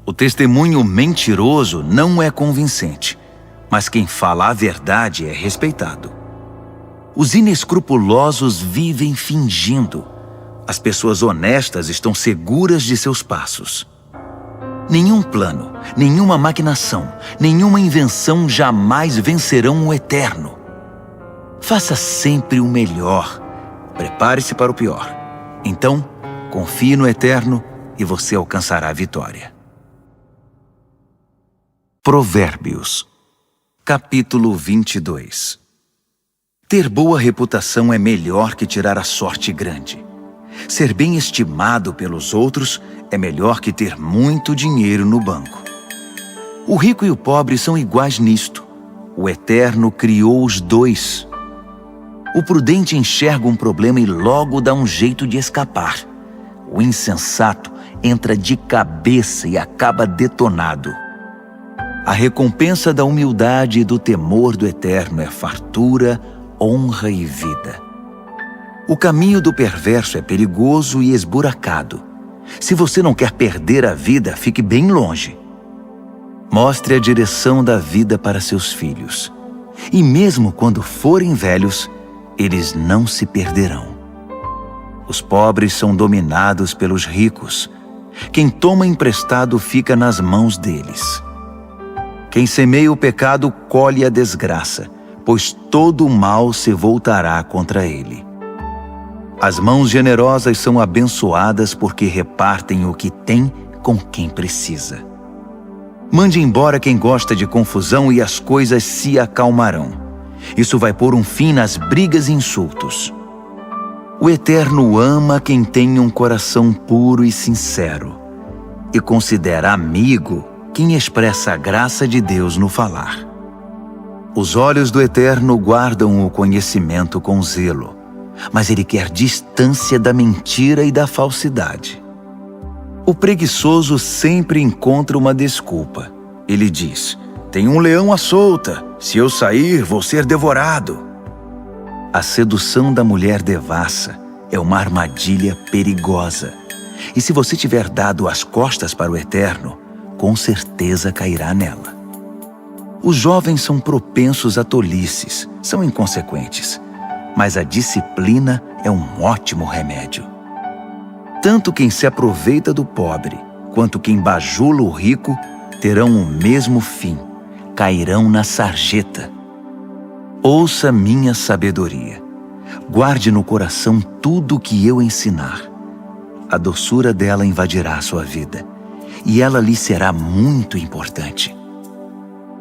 O testemunho mentiroso não é convincente, mas quem fala a verdade é respeitado. Os inescrupulosos vivem fingindo. As pessoas honestas estão seguras de seus passos. Nenhum plano, nenhuma maquinação, nenhuma invenção jamais vencerão o eterno. Faça sempre o melhor. Prepare-se para o pior. Então, confie no eterno e você alcançará a vitória. Provérbios, capítulo 22. Ter boa reputação é melhor que tirar a sorte grande. Ser bem estimado pelos outros é melhor que ter muito dinheiro no banco. O rico e o pobre são iguais nisto. O Eterno criou os dois. O prudente enxerga um problema e logo dá um jeito de escapar. O insensato entra de cabeça e acaba detonado. A recompensa da humildade e do temor do Eterno é fartura, honra e vida. O caminho do perverso é perigoso e esburacado. Se você não quer perder a vida, fique bem longe. Mostre a direção da vida para seus filhos. E mesmo quando forem velhos, eles não se perderão. Os pobres são dominados pelos ricos. Quem toma emprestado fica nas mãos deles. Quem semeia o pecado colhe a desgraça, pois todo o mal se voltará contra ele. As mãos generosas são abençoadas porque repartem o que tem com quem precisa. Mande embora quem gosta de confusão e as coisas se acalmarão. Isso vai pôr um fim nas brigas e insultos. O Eterno ama quem tem um coração puro e sincero e considera amigo quem expressa a graça de Deus no falar. Os olhos do Eterno guardam o conhecimento com zelo, mas ele quer distância da mentira e da falsidade. O preguiçoso sempre encontra uma desculpa. Ele diz: tem um leão à solta, se eu sair, vou ser devorado. A sedução da mulher devassa é uma armadilha perigosa. E se você tiver dado as costas para o Eterno, com certeza cairá nela. Os jovens são propensos a tolices, são inconsequentes, mas a disciplina é um ótimo remédio. Tanto quem se aproveita do pobre, quanto quem bajula o rico, terão o mesmo fim, cairão na sarjeta. Ouça minha sabedoria. Guarde no coração tudo o que eu ensinar. A doçura dela invadirá a sua vida, e ela lhe será muito importante.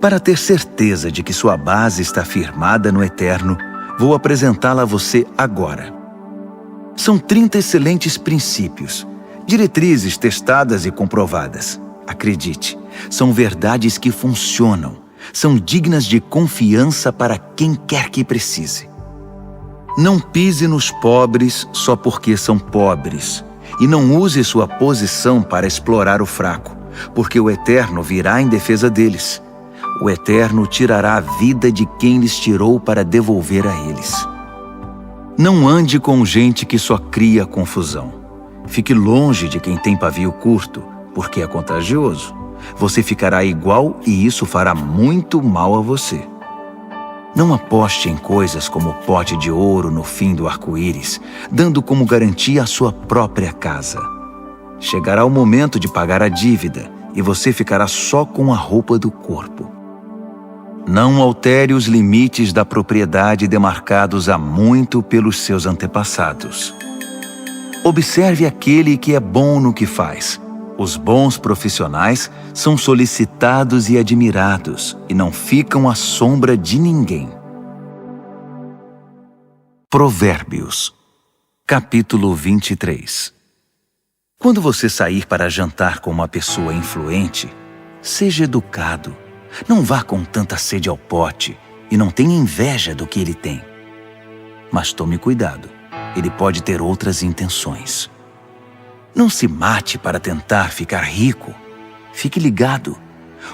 Para ter certeza de que sua base está firmada no Eterno, vou apresentá-la a você agora. São 30 excelentes princípios, diretrizes testadas e comprovadas. Acredite, são verdades que funcionam, são dignas de confiança para quem quer que precise. Não pise nos pobres só porque são pobres, e não use sua posição para explorar o fraco, porque o Eterno virá em defesa deles. O Eterno tirará a vida de quem lhes tirou para devolver a eles. Não ande com gente que só cria confusão. Fique longe de quem tem pavio curto, porque é contagioso. Você ficará igual e isso fará muito mal a você. Não aposte em coisas como o pote de ouro no fim do arco-íris, dando como garantia a sua própria casa. Chegará o momento de pagar a dívida e você ficará só com a roupa do corpo. Não altere os limites da propriedade demarcados há muito pelos seus antepassados. Observe aquele que é bom no que faz. Os bons profissionais são solicitados e admirados e não ficam à sombra de ninguém. Provérbios, capítulo 23. Quando você sair para jantar com uma pessoa influente, seja educado. Não vá com tanta sede ao pote e não tenha inveja do que ele tem. Mas tome cuidado. ele pode ter outras intenções. Não se mate para tentar ficar rico. Fique ligado.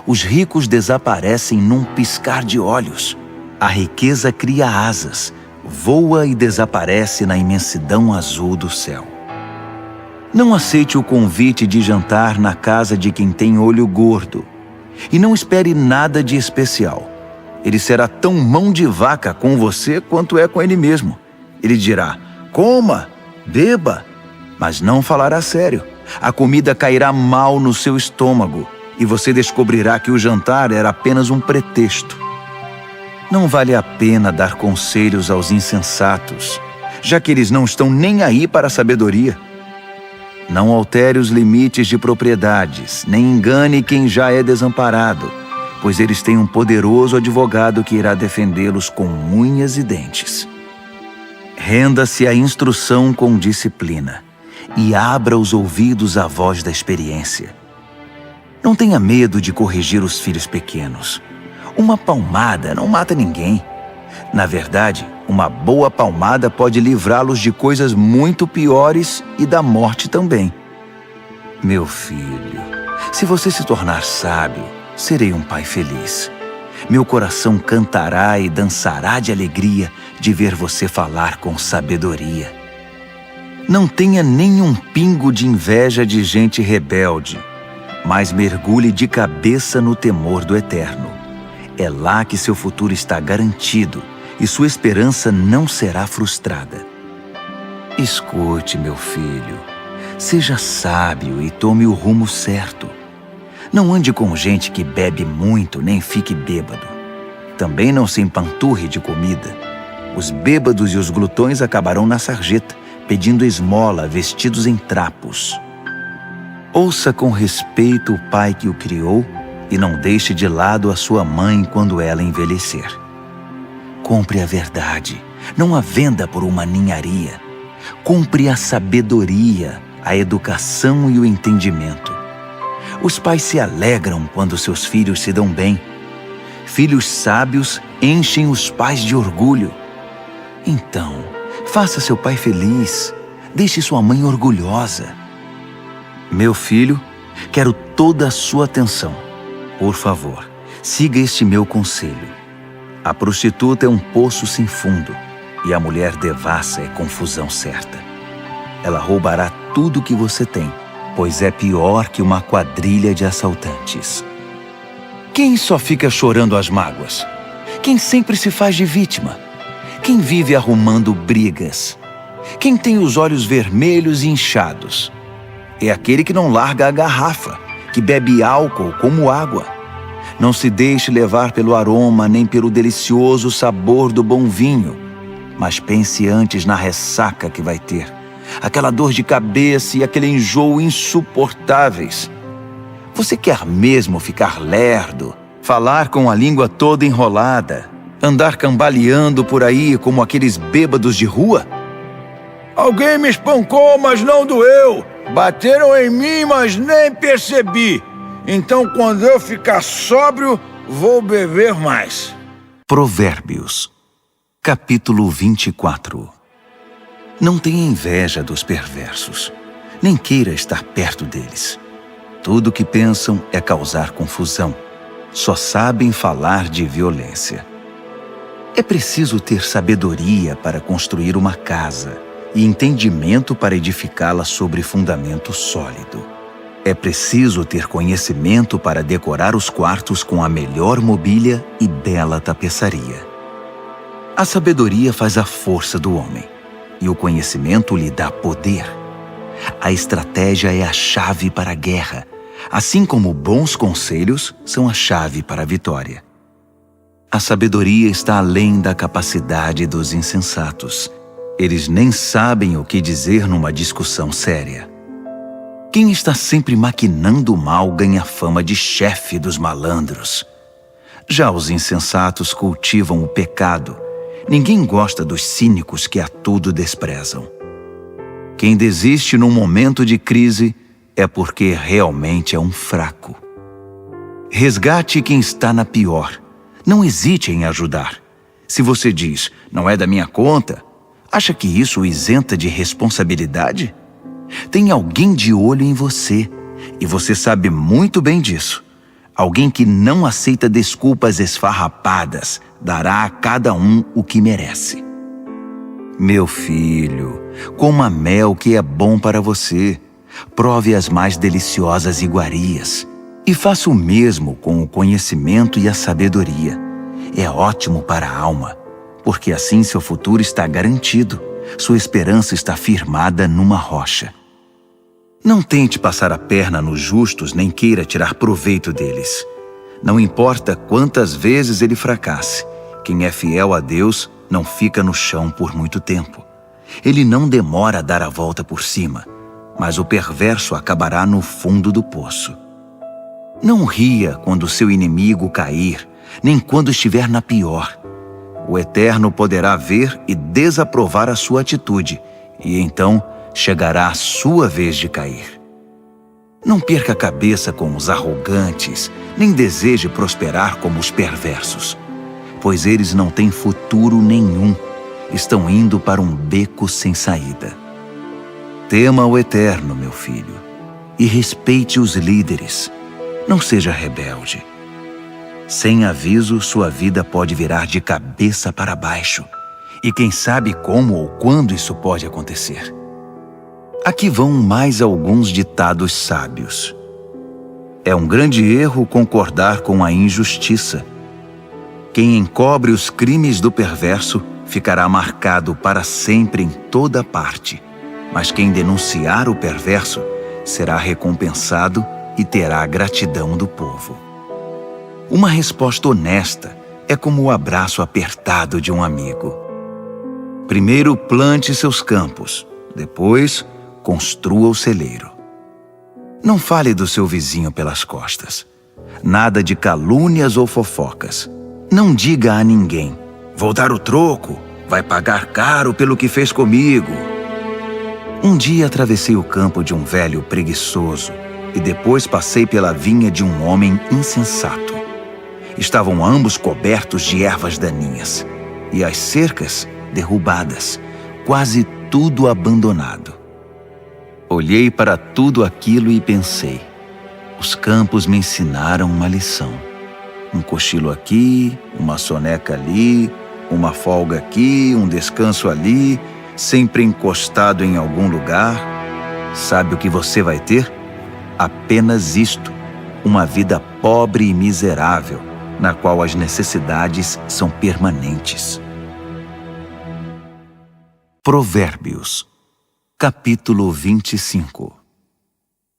Os ricos desaparecem num piscar de olhos. A riqueza cria asas, voa e desaparece na imensidão azul do céu. Não aceite o convite de jantar na casa de quem tem olho gordo. E não espere nada de especial. Ele será tão mão de vaca com você quanto é com ele mesmo. Ele dirá, coma, beba, mas não falará sério. A comida cairá mal no seu estômago e você descobrirá que o jantar era apenas um pretexto. Não vale a pena dar conselhos aos insensatos, já que eles não estão nem aí para a sabedoria. Não altere os limites de propriedades, nem engane quem já é desamparado, pois eles têm um poderoso advogado que irá defendê-los com unhas e dentes. Renda-se à instrução com disciplina e abra os ouvidos à voz da experiência. Não tenha medo de corrigir os filhos pequenos. Uma palmada não mata ninguém. Na verdade, uma boa palmada pode livrá-los de coisas muito piores e da morte também. Meu filho, se você se tornar sábio, serei um pai feliz. Meu coração cantará e dançará de alegria de ver você falar com sabedoria. Não tenha nenhum pingo de inveja de gente rebelde, mas mergulhe de cabeça no temor do Eterno. É lá que seu futuro está garantido e sua esperança não será frustrada. Escute, meu filho, seja sábio e tome o rumo certo. Não ande com gente que bebe muito nem fique bêbado. Também não se empanturre de comida. Os bêbados e os glutões acabarão na sarjeta, pedindo esmola, vestidos em trapos. Ouça com respeito o pai que o criou e não deixe de lado a sua mãe quando ela envelhecer. Compre a verdade, não a venda por uma ninharia. Compre a sabedoria, a educação e o entendimento. Os pais se alegram quando seus filhos se dão bem. Filhos sábios enchem os pais de orgulho. Então, faça seu pai feliz. Deixe sua mãe orgulhosa. Meu filho, quero toda a sua atenção. Por favor, siga este meu conselho. A prostituta é um poço sem fundo e a mulher devassa é confusão certa. Ela roubará tudo que você tem, pois é pior que uma quadrilha de assaltantes. Quem só fica chorando as mágoas? Quem sempre se faz de vítima? Quem vive arrumando brigas? Quem tem os olhos vermelhos e inchados? É aquele que não larga a garrafa, que bebe álcool como água. Não se deixe levar pelo aroma nem pelo delicioso sabor do bom vinho, mas pense antes na ressaca que vai ter, aquela dor de cabeça e aquele enjoo insuportáveis. Você quer mesmo ficar lerdo, falar com a língua toda enrolada, andar cambaleando por aí como aqueles bêbados de rua? Alguém me espancou, mas não doeu. Bateram em mim, mas nem percebi. Então, quando eu ficar sóbrio, vou beber mais. Provérbios, capítulo 24. Não tenha inveja dos perversos, nem queira estar perto deles. Tudo o que pensam é causar confusão. Só sabem falar de violência. É preciso ter sabedoria para construir uma casa e entendimento para edificá-la sobre fundamento sólido. É preciso ter conhecimento para decorar os quartos com a melhor mobília e bela tapeçaria. A sabedoria faz a força do homem, e o conhecimento lhe dá poder. A estratégia é a chave para a guerra, assim como bons conselhos são a chave para a vitória. A sabedoria está além da capacidade dos insensatos. Eles nem sabem o que dizer numa discussão séria. Quem está sempre maquinando o mal ganha fama de chefe dos malandros. Já os insensatos cultivam o pecado. Ninguém gosta dos cínicos que a tudo desprezam. Quem desiste num momento de crise é porque realmente é um fraco. Resgate quem está na pior. Não hesite em ajudar. Se você diz, não é da minha conta, Acha que isso o isenta de responsabilidade? Tem alguém de olho em você, e você sabe muito bem disso. Alguém que não aceita desculpas esfarrapadas dará a cada um o que merece. Meu filho, coma mel que é bom para você. Prove as mais deliciosas iguarias. E faça o mesmo com o conhecimento e a sabedoria. É ótimo para a alma, porque assim seu futuro está garantido. Sua esperança está firmada numa rocha. Não tente passar a perna nos justos, nem queira tirar proveito deles. Não importa quantas vezes ele fracasse, quem é fiel a Deus não fica no chão por muito tempo. Ele não demora a dar a volta por cima, mas o perverso acabará no fundo do poço. Não ria quando seu inimigo cair, nem quando estiver na pior. O Eterno poderá ver e desaprovar a sua atitude, e então chegará a sua vez de cair. Não perca a cabeça com os arrogantes, nem deseje prosperar como os perversos, pois eles não têm futuro nenhum, estão indo para um beco sem saída. Tema o Eterno, meu filho, e respeite os líderes. Não seja rebelde. Sem aviso, sua vida pode virar de cabeça para baixo, e quem sabe como ou quando isso pode acontecer. Aqui vão mais alguns ditados sábios. É um grande erro concordar com a injustiça. Quem encobre os crimes do perverso ficará marcado para sempre em toda parte, mas quem denunciar o perverso será recompensado e terá a gratidão do povo. Uma resposta honesta é como o abraço apertado de um amigo. Primeiro plante seus campos, depois construa o celeiro. Não fale do seu vizinho pelas costas. Nada de calúnias ou fofocas. Não diga a ninguém: vou dar o troco, vai pagar caro pelo que fez comigo. Um dia atravessei o campo de um velho preguiçoso e depois passei pela vinha de um homem insensato. Estavam ambos cobertos de ervas daninhas e as cercas derrubadas, quase tudo abandonado. Olhei para tudo aquilo e pensei: os campos me ensinaram uma lição. Um cochilo aqui, uma soneca ali, uma folga aqui, um descanso ali, sempre encostado em algum lugar. Sabe o que você vai ter? Apenas isto: uma vida pobre e miserável, na qual as necessidades são permanentes. Provérbios, capítulo 25.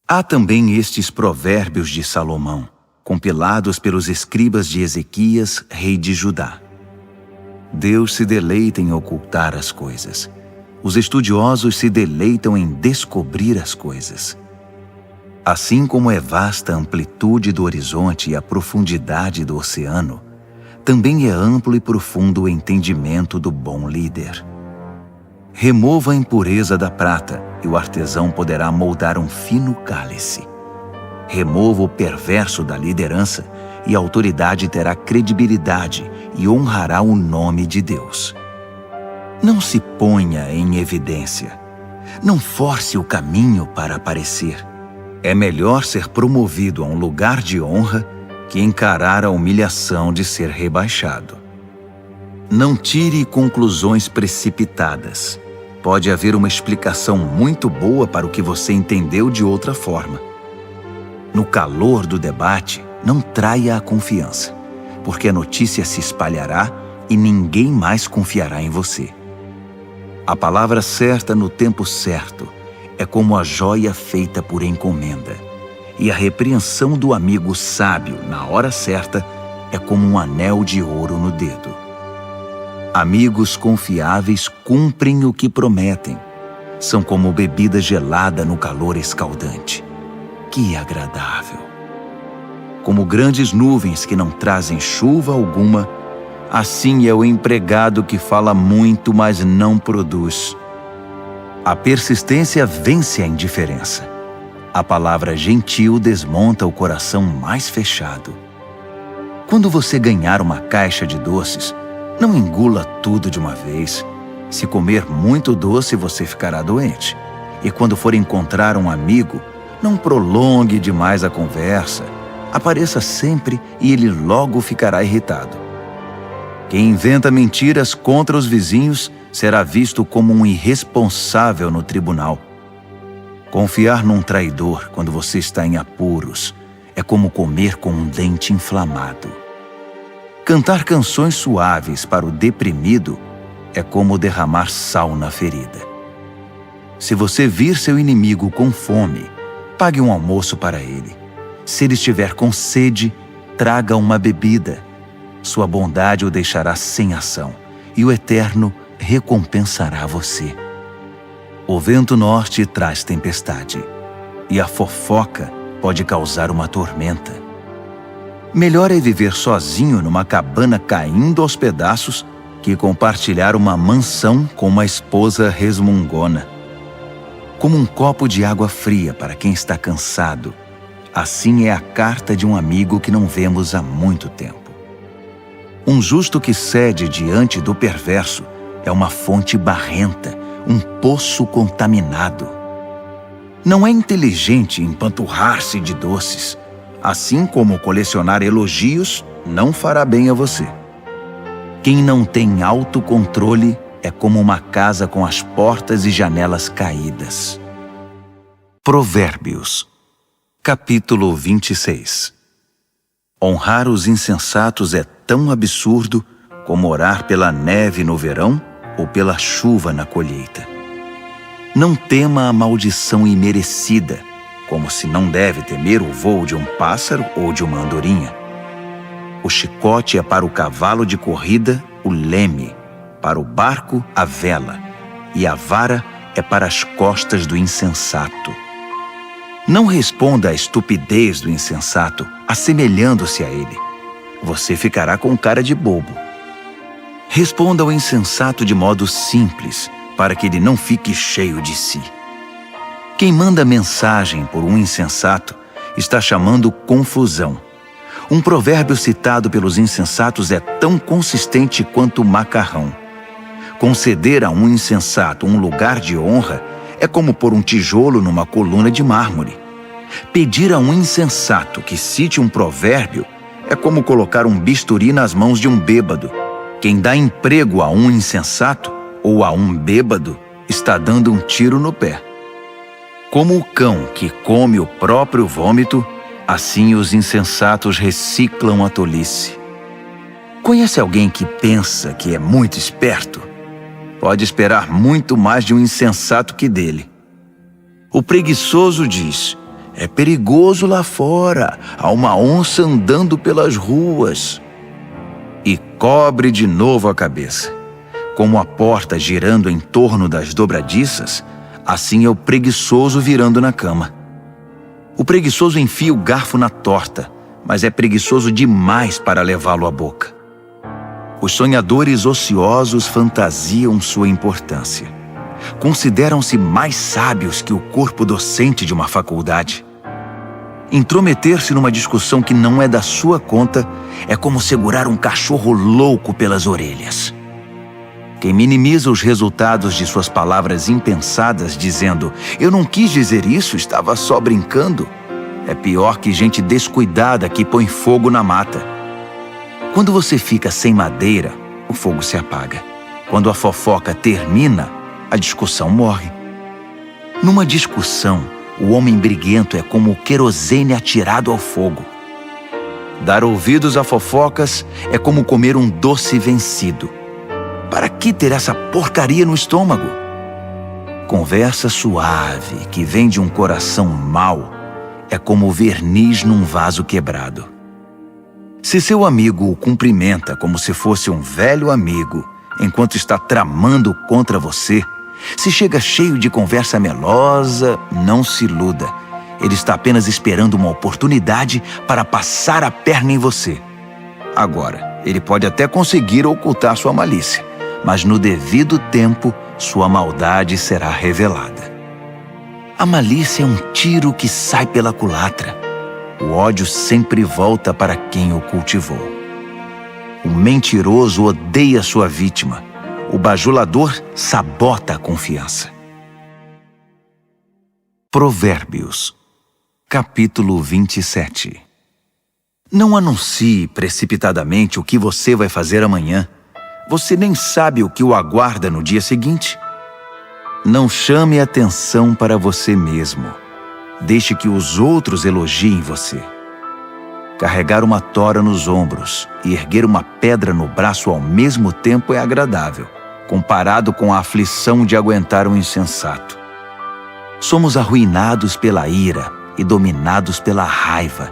Há também estes provérbios de Salomão, compilados pelos escribas de Ezequias, rei de Judá. Deus se deleita em ocultar as coisas. Os estudiosos se deleitam em descobrir as coisas. Assim como é vasta a amplitude do horizonte e a profundidade do oceano, também é amplo e profundo o entendimento do bom líder. Remova a impureza da prata, e o artesão poderá moldar um fino cálice. Remova o perverso da liderança, e a autoridade terá credibilidade e honrará o nome de Deus. Não se ponha em evidência. Não force o caminho para aparecer. É melhor ser promovido a um lugar de honra que encarar a humilhação de ser rebaixado. Não tire conclusões precipitadas. Pode haver uma explicação muito boa para o que você entendeu de outra forma. No calor do debate, não traia a confiança, porque a notícia se espalhará e ninguém mais confiará em você. A palavra certa no tempo certo é como a joia feita por encomenda, e a repreensão do amigo sábio na hora certa é como um anel de ouro no dedo. Amigos confiáveis cumprem o que prometem. São como bebida gelada no calor escaldante. Que agradável! Como grandes nuvens que não trazem chuva alguma, assim é o empregado que fala muito, mas não produz. A persistência vence a indiferença. A palavra gentil desmonta o coração mais fechado. Quando você ganhar uma caixa de doces, não engula tudo de uma vez. Se comer muito doce, você ficará doente. E quando for encontrar um amigo, não prolongue demais a conversa. Apareça sempre e ele logo ficará irritado. Quem inventa mentiras contra os vizinhos será visto como um irresponsável no tribunal. Confiar num traidor quando você está em apuros é como comer com um dente inflamado. Cantar canções suaves para o deprimido é como derramar sal na ferida. Se você vir seu inimigo com fome, pague um almoço para ele. Se ele estiver com sede, traga uma bebida. Sua bondade o deixará sem ação, e o Eterno recompensará você. O vento norte traz tempestade, e a fofoca pode causar uma tormenta. Melhor é viver sozinho numa cabana caindo aos pedaços que compartilhar uma mansão com uma esposa resmungona. Como um copo de água fria para quem está cansado, assim é a carta de um amigo que não vemos há muito tempo. Um justo que cede diante do perverso é uma fonte barrenta, um poço contaminado. Não é inteligente empanturrar-se de doces, assim como colecionar elogios não fará bem a você. Quem não tem autocontrole é como uma casa com as portas e janelas caídas. Provérbios, capítulo 26. Honrar os insensatos é tão absurdo como orar pela neve no verão ou pela chuva na colheita. Não tema a maldição imerecida, como se não deve temer o voo de um pássaro ou de uma andorinha. O chicote é para o cavalo de corrida o leme, para o barco a vela, e a vara é para as costas do insensato. Não responda à estupidez do insensato, assemelhando-se a ele. Você ficará com cara de bobo. Responda ao insensato de modo simples, para que ele não fique cheio de si. Quem manda mensagem por um insensato está chamando confusão. Um provérbio citado pelos insensatos é tão consistente quanto o macarrão. Conceder a um insensato um lugar de honra é como pôr um tijolo numa coluna de mármore. Pedir a um insensato que cite um provérbio é como colocar um bisturi nas mãos de um bêbado. Quem dá emprego a um insensato ou a um bêbado está dando um tiro no pé. Como o cão que come o próprio vômito, assim os insensatos reciclam a tolice. Conhece alguém que pensa que é muito esperto? Pode esperar muito mais de um insensato que dele. O preguiçoso diz: é perigoso lá fora, há uma onça andando pelas ruas. E cobre de novo a cabeça. Como a porta girando em torno das dobradiças, assim é o preguiçoso virando na cama. O preguiçoso enfia o garfo na torta, mas é preguiçoso demais para levá-lo à boca. Os sonhadores ociosos fantasiam sua importância. Consideram-se mais sábios que o corpo docente de uma faculdade. Intrometer-se numa discussão que não é da sua conta é como segurar um cachorro louco pelas orelhas. Quem minimiza os resultados de suas palavras impensadas, dizendo: eu não quis dizer isso, estava só brincando, é pior que gente descuidada que põe fogo na mata. Quando você fica sem madeira, o fogo se apaga. Quando a fofoca termina, a discussão morre. Numa discussão, o homem briguento é como o querosene atirado ao fogo. Dar ouvidos a fofocas é como comer um doce vencido. Para que ter essa porcaria no estômago? Conversa suave que vem de um coração mau é como verniz num vaso quebrado. Se seu amigo o cumprimenta como se fosse um velho amigo, enquanto está tramando contra você, se chega cheio de conversa melosa, não se iluda. Ele está apenas esperando uma oportunidade para passar a perna em você. Agora, ele pode até conseguir ocultar sua malícia, mas no devido tempo, sua maldade será revelada. A malícia é um tiro que sai pela culatra. O ódio sempre volta para quem o cultivou. O mentiroso odeia sua vítima, o bajulador sabota a confiança. Provérbios, capítulo 27. Não anuncie precipitadamente o que você vai fazer amanhã. Você nem sabe o que o aguarda no dia seguinte. Não chame atenção para você mesmo. Deixe que os outros elogiem você. Carregar uma tora nos ombros e erguer uma pedra no braço ao mesmo tempo é agradável, comparado com a aflição de aguentar um insensato. Somos arruinados pela ira e dominados pela raiva.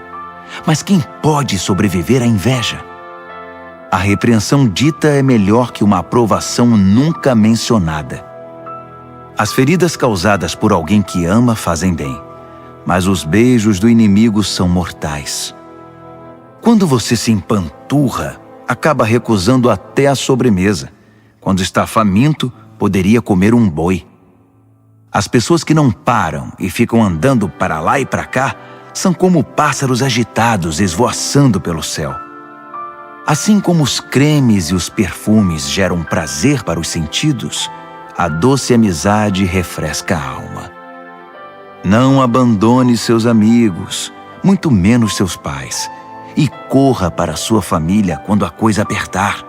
Mas quem pode sobreviver à inveja? A repreensão dita é melhor que uma aprovação nunca mencionada. As feridas causadas por alguém que ama fazem bem, mas os beijos do inimigo são mortais. Quando você se empanturra, acaba recusando até a sobremesa. Quando está faminto, poderia comer um boi. As pessoas que não param e ficam andando para lá e para cá são como pássaros agitados esvoaçando pelo céu. Assim como os cremes e os perfumes geram prazer para os sentidos, a doce amizade refresca a alma. Não abandone seus amigos, muito menos seus pais, e corra para sua família quando a coisa apertar.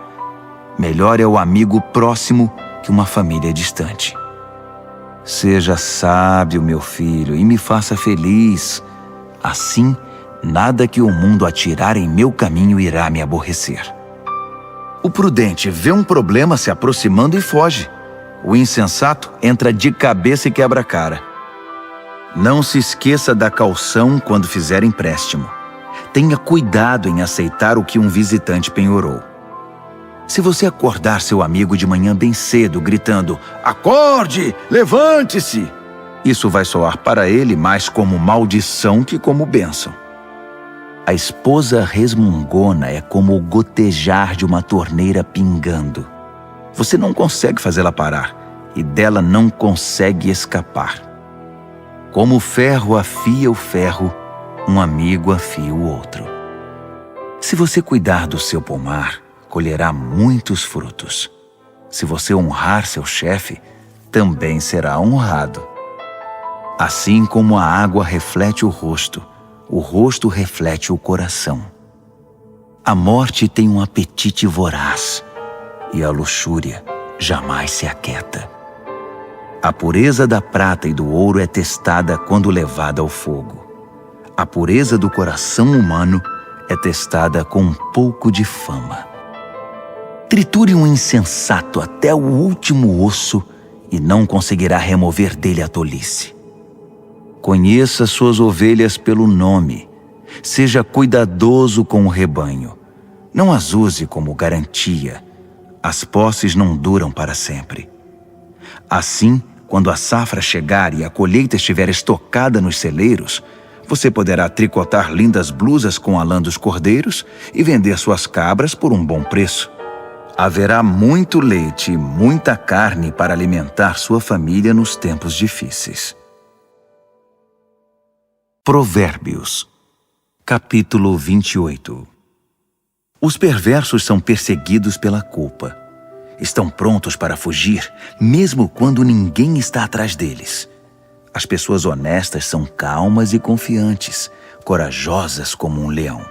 Melhor é o amigo próximo que uma família distante. Seja sábio, meu filho, e me faça feliz. Assim, nada que o mundo atirar em meu caminho irá me aborrecer. O prudente vê um problema se aproximando e foge. O insensato entra de cabeça e quebra a cara. Não se esqueça da caução quando fizer empréstimo. Tenha cuidado em aceitar o que um visitante penhorou. Se você acordar seu amigo de manhã bem cedo, gritando, "Acorde! Levante-se!", isso vai soar para ele mais como maldição que como bênção. A esposa resmungona é como o gotejar de uma torneira pingando. Você não consegue fazê-la parar e dela não consegue escapar. Como o ferro afia o ferro, um amigo afia o outro. Se você cuidar do seu pomar, colherá muitos frutos. Se você honrar seu chefe, também será honrado. Assim como a água reflete o rosto reflete o coração. A morte tem um apetite voraz, e a luxúria jamais se aquieta. A pureza da prata e do ouro é testada quando levada ao fogo. A pureza do coração humano é testada com um pouco de fama. Triture um insensato até o último osso e não conseguirá remover dele a tolice. Conheça suas ovelhas pelo nome. Seja cuidadoso com o rebanho. Não as use como garantia. As posses não duram para sempre. Assim, quando a safra chegar e a colheita estiver estocada nos celeiros, você poderá tricotar lindas blusas com a lã dos cordeiros e vender suas cabras por um bom preço. Haverá muito leite e muita carne para alimentar sua família nos tempos difíceis. Provérbios, capítulo 28. Os perversos são perseguidos pela culpa. Estão prontos para fugir, mesmo quando ninguém está atrás deles. As pessoas honestas são calmas e confiantes, corajosas como um leão.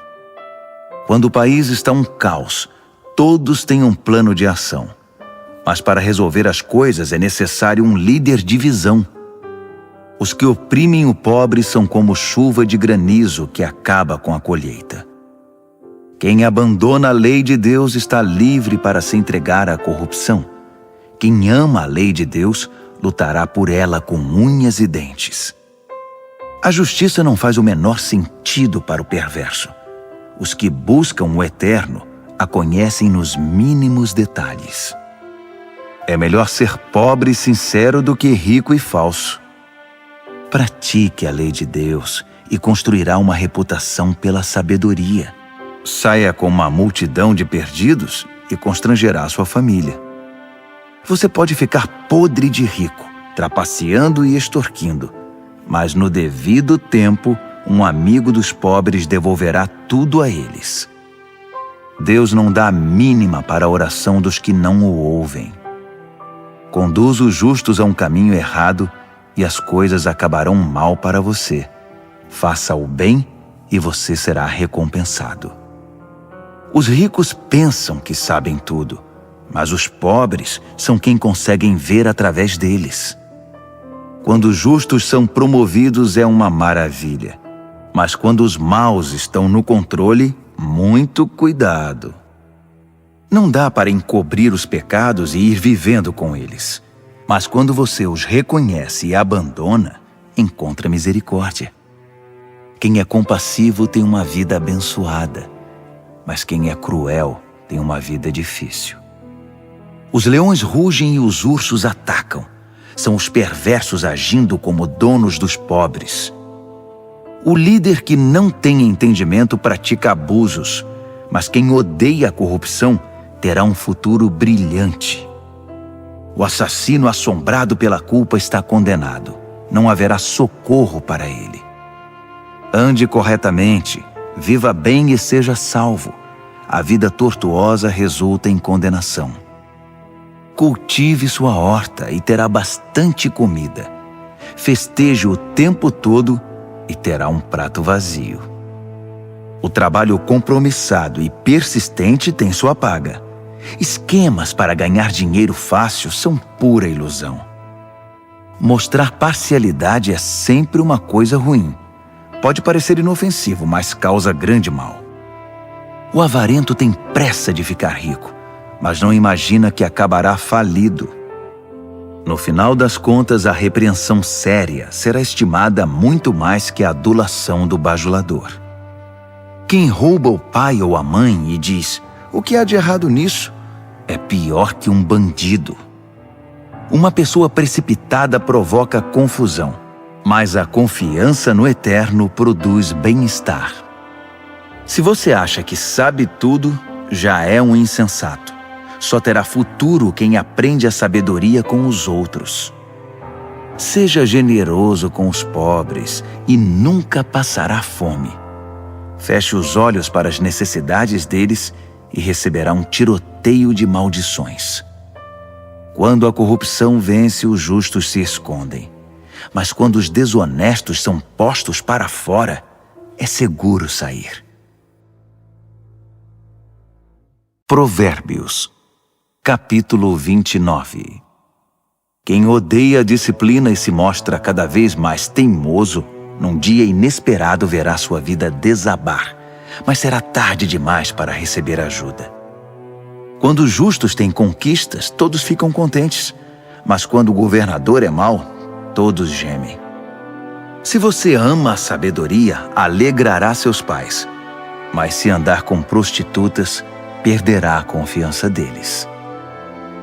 Quando o país está um caos, todos têm um plano de ação. Mas para resolver as coisas é necessário um líder de visão. Os que oprimem o pobre são como chuva de granizo que acaba com a colheita. Quem abandona a lei de Deus está livre para se entregar à corrupção. Quem ama a lei de Deus lutará por ela com unhas e dentes. A justiça não faz o menor sentido para o perverso. Os que buscam o eterno a conhecem nos mínimos detalhes. É melhor ser pobre e sincero do que rico e falso. Pratique a lei de Deus e construirá uma reputação pela sabedoria. Saia com uma multidão de perdidos e constrangerá sua família. Você pode ficar podre de rico, trapaceando e extorquindo, mas no devido tempo, um amigo dos pobres devolverá tudo a eles. Deus não dá a mínima para a oração dos que não o ouvem. Conduz os justos a um caminho errado e as coisas acabarão mal para você. Faça o bem e você será recompensado. Os ricos pensam que sabem tudo, mas os pobres são quem conseguem ver através deles. Quando os justos são promovidos é uma maravilha, mas quando os maus estão no controle, muito cuidado. Não dá para encobrir os pecados e ir vivendo com eles, mas quando você os reconhece e abandona, encontra misericórdia. Quem é compassivo tem uma vida abençoada, mas quem é cruel tem uma vida difícil. Os leões rugem e os ursos atacam. São os perversos agindo como donos dos pobres. O líder que não tem entendimento pratica abusos, mas quem odeia a corrupção terá um futuro brilhante. O assassino assombrado pela culpa está condenado. Não haverá socorro para ele. Ande corretamente, viva bem e seja salvo. A vida tortuosa resulta em condenação. Cultive sua horta e terá bastante comida. Festeje o tempo todo e terá um prato vazio. O trabalho compromissado e persistente tem sua paga. Esquemas para ganhar dinheiro fácil são pura ilusão. Mostrar parcialidade é sempre uma coisa ruim. Pode parecer inofensivo, mas causa grande mal. O avarento tem pressa de ficar rico, mas não imagina que acabará falido. No final das contas, a repreensão séria será estimada muito mais que a adulação do bajulador. Quem rouba o pai ou a mãe e diz: "O que há de errado nisso?", é pior que um bandido. Uma pessoa precipitada provoca confusão, mas a confiança no Eterno produz bem-estar. Se você acha que sabe tudo, já é um insensato. Só terá futuro quem aprende a sabedoria com os outros. Seja generoso com os pobres e nunca passará fome. Feche os olhos para as necessidades deles e receberá um tiroteio de maldições. Quando a corrupção vence, os justos se escondem. Mas quando os desonestos são postos para fora, é seguro sair. Provérbios, capítulo 29. Quem odeia a disciplina e se mostra cada vez mais teimoso, num dia inesperado verá sua vida desabar, mas será tarde demais para receber ajuda. Quando os justos têm conquistas, todos ficam contentes, mas quando o governador é mau, todos gemem. Se você ama a sabedoria, alegrará seus pais, mas se andar com prostitutas, perderá a confiança deles.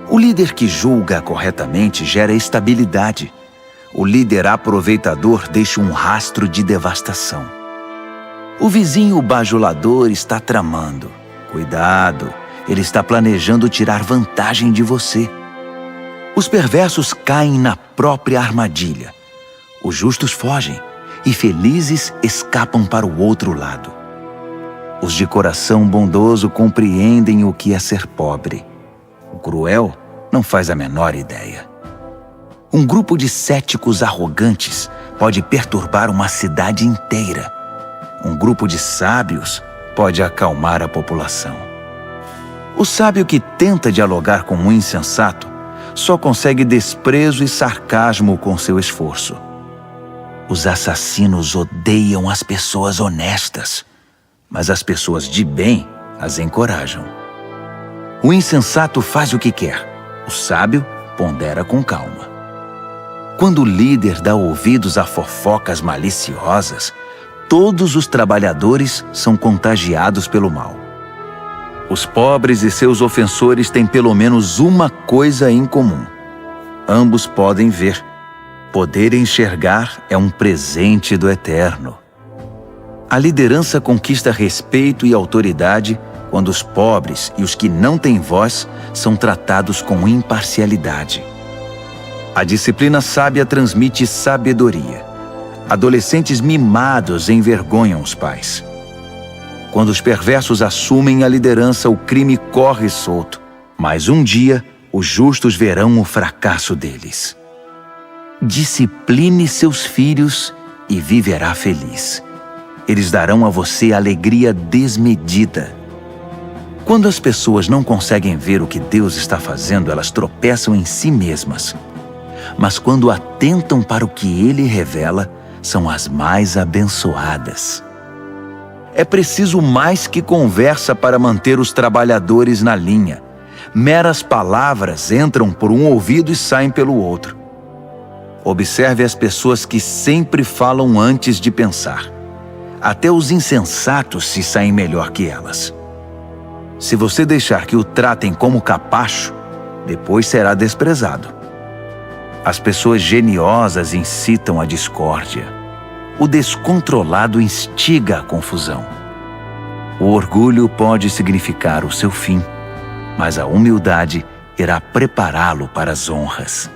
O líder que julga corretamente gera estabilidade. O líder aproveitador deixa um rastro de devastação. O vizinho bajulador está tramando. Cuidado, ele está planejando tirar vantagem de você. Os perversos caem na própria armadilha. Os justos fogem e felizes escapam para o outro lado. Os de coração bondoso compreendem o que é ser pobre. O cruel não faz a menor ideia. Um grupo de céticos arrogantes pode perturbar uma cidade inteira. Um grupo de sábios pode acalmar a população. O sábio que tenta dialogar com um insensato só consegue desprezo e sarcasmo com seu esforço. Os assassinos odeiam as pessoas honestas, mas as pessoas de bem as encorajam. O insensato faz o que quer, o sábio pondera com calma. Quando o líder dá ouvidos a fofocas maliciosas, todos os trabalhadores são contagiados pelo mal. Os pobres e seus ofensores têm pelo menos uma coisa em comum. Ambos podem ver. Poder enxergar é um presente do Eterno. A liderança conquista respeito e autoridade quando os pobres e os que não têm voz são tratados com imparcialidade. A disciplina sábia transmite sabedoria. Adolescentes mimados envergonham os pais. Quando os perversos assumem a liderança, o crime corre solto. Mas um dia, os justos verão o fracasso deles. Discipline seus filhos e viverá feliz. Eles darão a você alegria desmedida. Quando as pessoas não conseguem ver o que Deus está fazendo, elas tropeçam em si mesmas. Mas quando atentam para o que Ele revela, são as mais abençoadas. É preciso mais que conversa para manter os trabalhadores na linha. Meras palavras entram por um ouvido e saem pelo outro. Observe as pessoas que sempre falam antes de pensar. Até os insensatos se saem melhor que elas. Se você deixar que o tratem como capacho, depois será desprezado. As pessoas geniosas incitam a discórdia. O descontrolado instiga a confusão. O orgulho pode significar o seu fim, mas a humildade irá prepará-lo para as honras.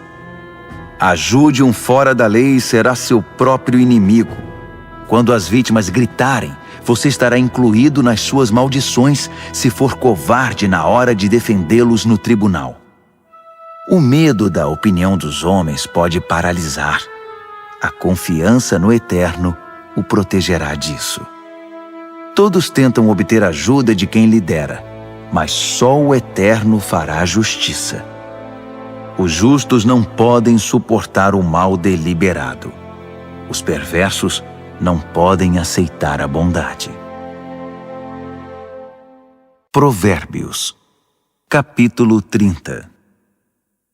Ajude um fora da lei e será seu próprio inimigo. Quando as vítimas gritarem, você estará incluído nas suas maldições se for covarde na hora de defendê-los no tribunal. O medo da opinião dos homens pode paralisar. A confiança no Eterno o protegerá disso. Todos tentam obter ajuda de quem lidera, mas só o Eterno fará justiça. Os justos não podem suportar o mal deliberado. Os perversos não podem aceitar a bondade. Provérbios, capítulo 30.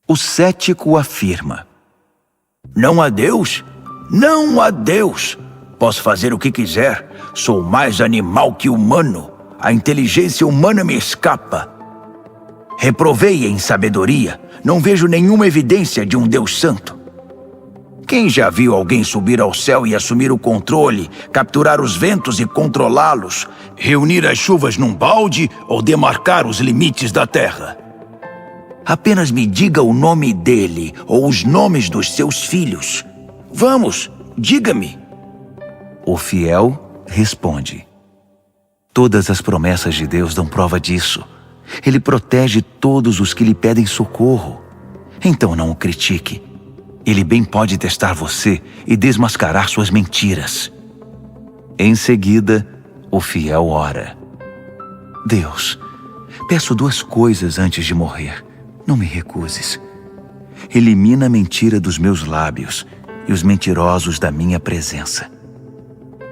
O cético afirma: Não há Deus? Não há Deus! Posso fazer o que quiser. Sou mais animal que humano. A inteligência humana me escapa. Reprovei em sabedoria. Não vejo nenhuma evidência de um Deus santo. Quem já viu alguém subir ao céu e assumir o controle, capturar os ventos e controlá-los, reunir as chuvas num balde ou demarcar os limites da terra? Apenas me diga o nome dele ou os nomes dos seus filhos. Vamos, diga-me. O fiel responde: Todas as promessas de Deus dão prova disso. Ele protege todos os que lhe pedem socorro. Então não o critique. Ele bem pode testar você e desmascarar suas mentiras. Em seguida, o fiel ora: Deus, peço 2 coisas antes de morrer. Não me recuses. Elimina a mentira dos meus lábios e os mentirosos da minha presença.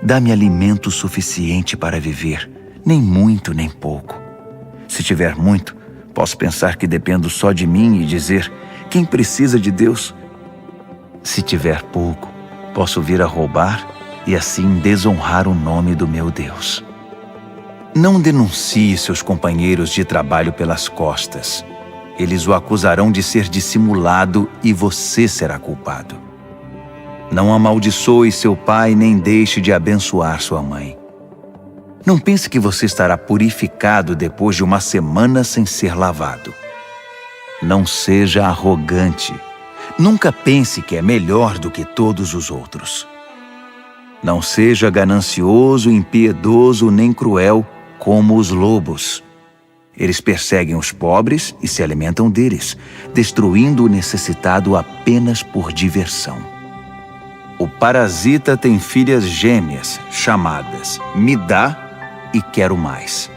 Dá-me alimento suficiente para viver, nem muito nem pouco. Se tiver muito, posso pensar que dependo só de mim e dizer: quem precisa de Deus? Se tiver pouco, posso vir a roubar e assim desonrar o nome do meu Deus. Não denuncie seus companheiros de trabalho pelas costas. Eles o acusarão de ser dissimulado e você será culpado. Não amaldiçoe seu pai nem deixe de abençoar sua mãe. Não pense que você estará purificado depois de 1 semana sem ser lavado. Não seja arrogante. Nunca pense que é melhor do que todos os outros. Não seja ganancioso, impiedoso nem cruel como os lobos. Eles perseguem os pobres e se alimentam deles, destruindo o necessitado apenas por diversão. O parasita tem filhas gêmeas, chamadas me dá e quero mais.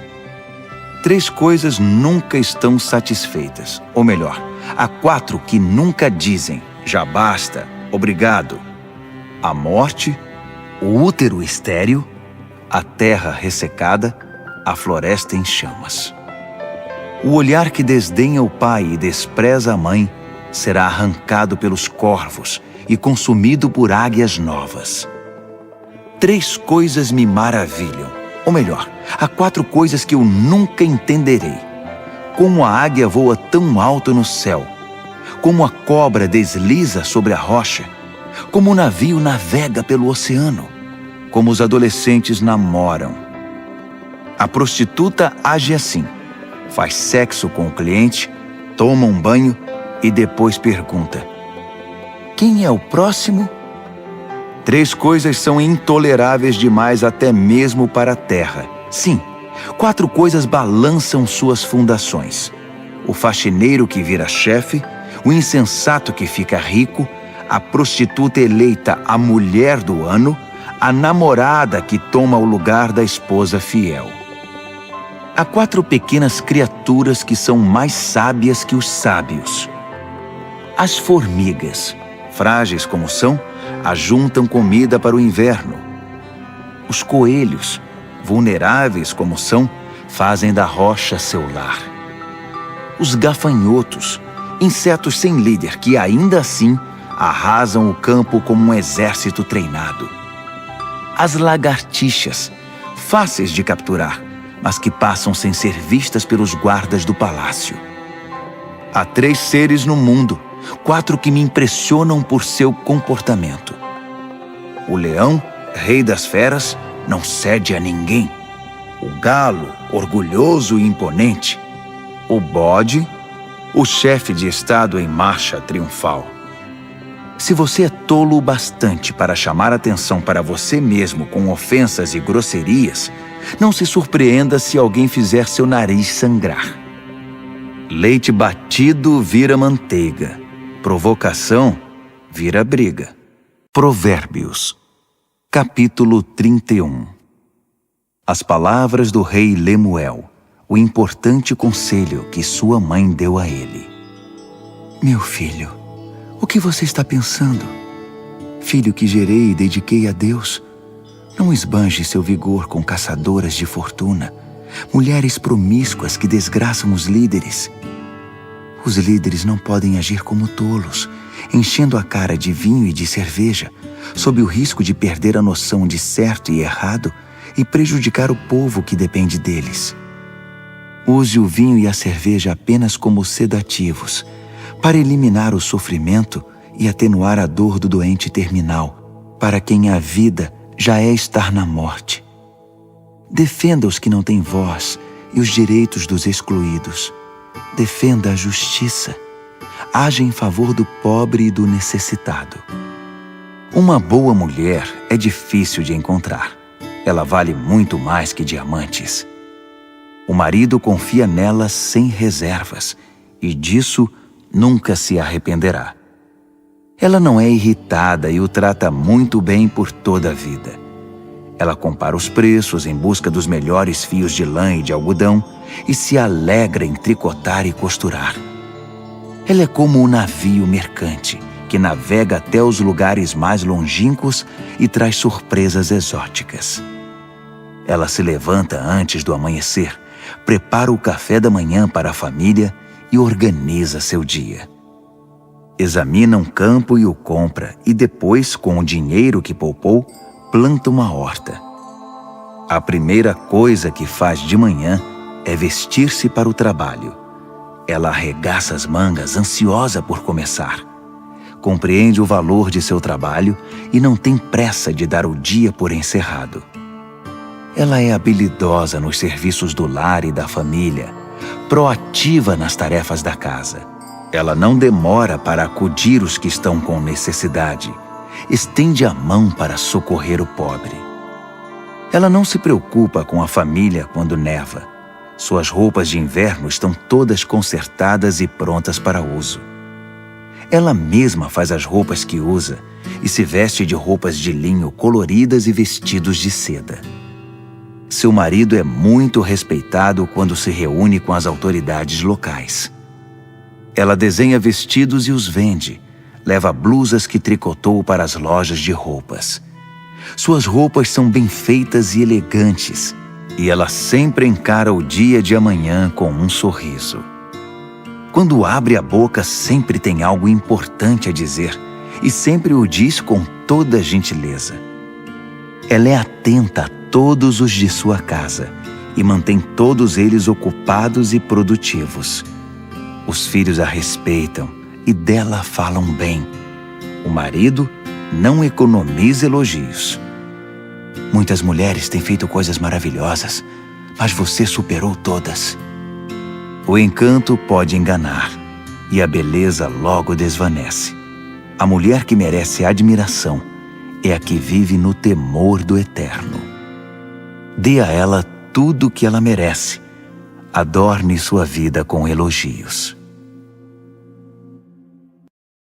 3 coisas nunca estão satisfeitas, ou melhor, há 4 que nunca dizem já basta, obrigado: a morte, o útero estéril, a terra ressecada, a floresta em chamas. O olhar que desdenha o pai e despreza a mãe será arrancado pelos corvos e consumido por águias novas. 3 coisas me maravilham, ou melhor, há 4 coisas que eu nunca entenderei. Como a águia voa tão alto no céu, como a cobra desliza sobre a rocha, como o navio navega pelo oceano, como os adolescentes namoram. A prostituta age assim: faz sexo com o cliente, toma um banho e depois pergunta: quem é o próximo? 3 coisas são intoleráveis demais até mesmo para a terra. Sim, 4 coisas balançam suas fundações: o faxineiro que vira chefe, o insensato que fica rico, a prostituta eleita a mulher do ano, a namorada que toma o lugar da esposa fiel. Há 4 pequenas criaturas que são mais sábias que os sábios. As formigas, frágeis como são, ajuntam comida para o inverno. Os coelhos, vulneráveis como são, fazem da rocha seu lar. Os gafanhotos, insetos sem líder que ainda assim arrasam o campo como um exército treinado. As lagartixas, fáceis de capturar, mas que passam sem ser vistas pelos guardas do palácio. Há 3 seres no mundo, 4 que me impressionam por seu comportamento. O leão, rei das feras, não cede a ninguém. O galo, orgulhoso e imponente. O bode, o chefe de estado em marcha triunfal. Se você é tolo o bastante para chamar atenção para você mesmo com ofensas e grosserias, não se surpreenda se alguém fizer seu nariz sangrar. Leite batido vira manteiga. Provocação vira briga. Provérbios, capítulo 31. As palavras do rei Lemuel, o importante conselho que sua mãe deu a ele. Meu filho, o que você está pensando? Filho que gerei e dediquei a Deus, não esbanje seu vigor com caçadoras de fortuna, mulheres promíscuas que desgraçam os líderes. Os líderes não podem agir como tolos, enchendo a cara de vinho e de cerveja, sob o risco de perder a noção de certo e errado e prejudicar o povo que depende deles. Use o vinho e a cerveja apenas como sedativos, para eliminar o sofrimento e atenuar a dor do doente terminal, para quem a vida já é estar na morte. Defenda os que não têm voz e os direitos dos excluídos. Defenda a justiça. Haja em favor do pobre e do necessitado. Uma boa mulher é difícil de encontrar. Ela vale muito mais que diamantes. O marido confia nela sem reservas e disso nunca se arrependerá. Ela não é irritada e o trata muito bem por toda a vida. Ela compara os preços em busca dos melhores fios de lã e de algodão e se alegra em tricotar e costurar. Ela é como um navio mercante que navega até os lugares mais longínquos e traz surpresas exóticas. Ela se levanta antes do amanhecer, prepara o café da manhã para a família e organiza seu dia. Examina um campo e o compra e depois, com o dinheiro que poupou, planta uma horta. A primeira coisa que faz de manhã é vestir-se para o trabalho. Ela arregaça as mangas, ansiosa por começar. Compreende o valor de seu trabalho e não tem pressa de dar o dia por encerrado. Ela é habilidosa nos serviços do lar e da família, proativa nas tarefas da casa. Ela não demora para acudir os que estão com necessidade. Estende a mão para socorrer o pobre. Ela não se preocupa com a família quando neva. Suas roupas de inverno estão todas consertadas e prontas para uso. Ela mesma faz as roupas que usa e se veste de roupas de linho coloridas e vestidos de seda. Seu marido é muito respeitado quando se reúne com as autoridades locais. Ela desenha vestidos e os vende. Leva blusas que tricotou para as lojas de roupas. Suas roupas são bem feitas e elegantes, e ela sempre encara o dia de amanhã com um sorriso. Quando abre a boca, sempre tem algo importante a dizer, e sempre o diz com toda gentileza. Ela é atenta a todos os de sua casa, e mantém todos eles ocupados e produtivos. Os filhos a respeitam, e dela falam bem. O marido não economiza elogios. Muitas mulheres têm feito coisas maravilhosas, mas você superou todas. O encanto pode enganar, e a beleza logo desvanece. A mulher que merece admiração é a que vive no temor do Eterno. Dê a ela tudo o que ela merece. adorne sua vida com elogios.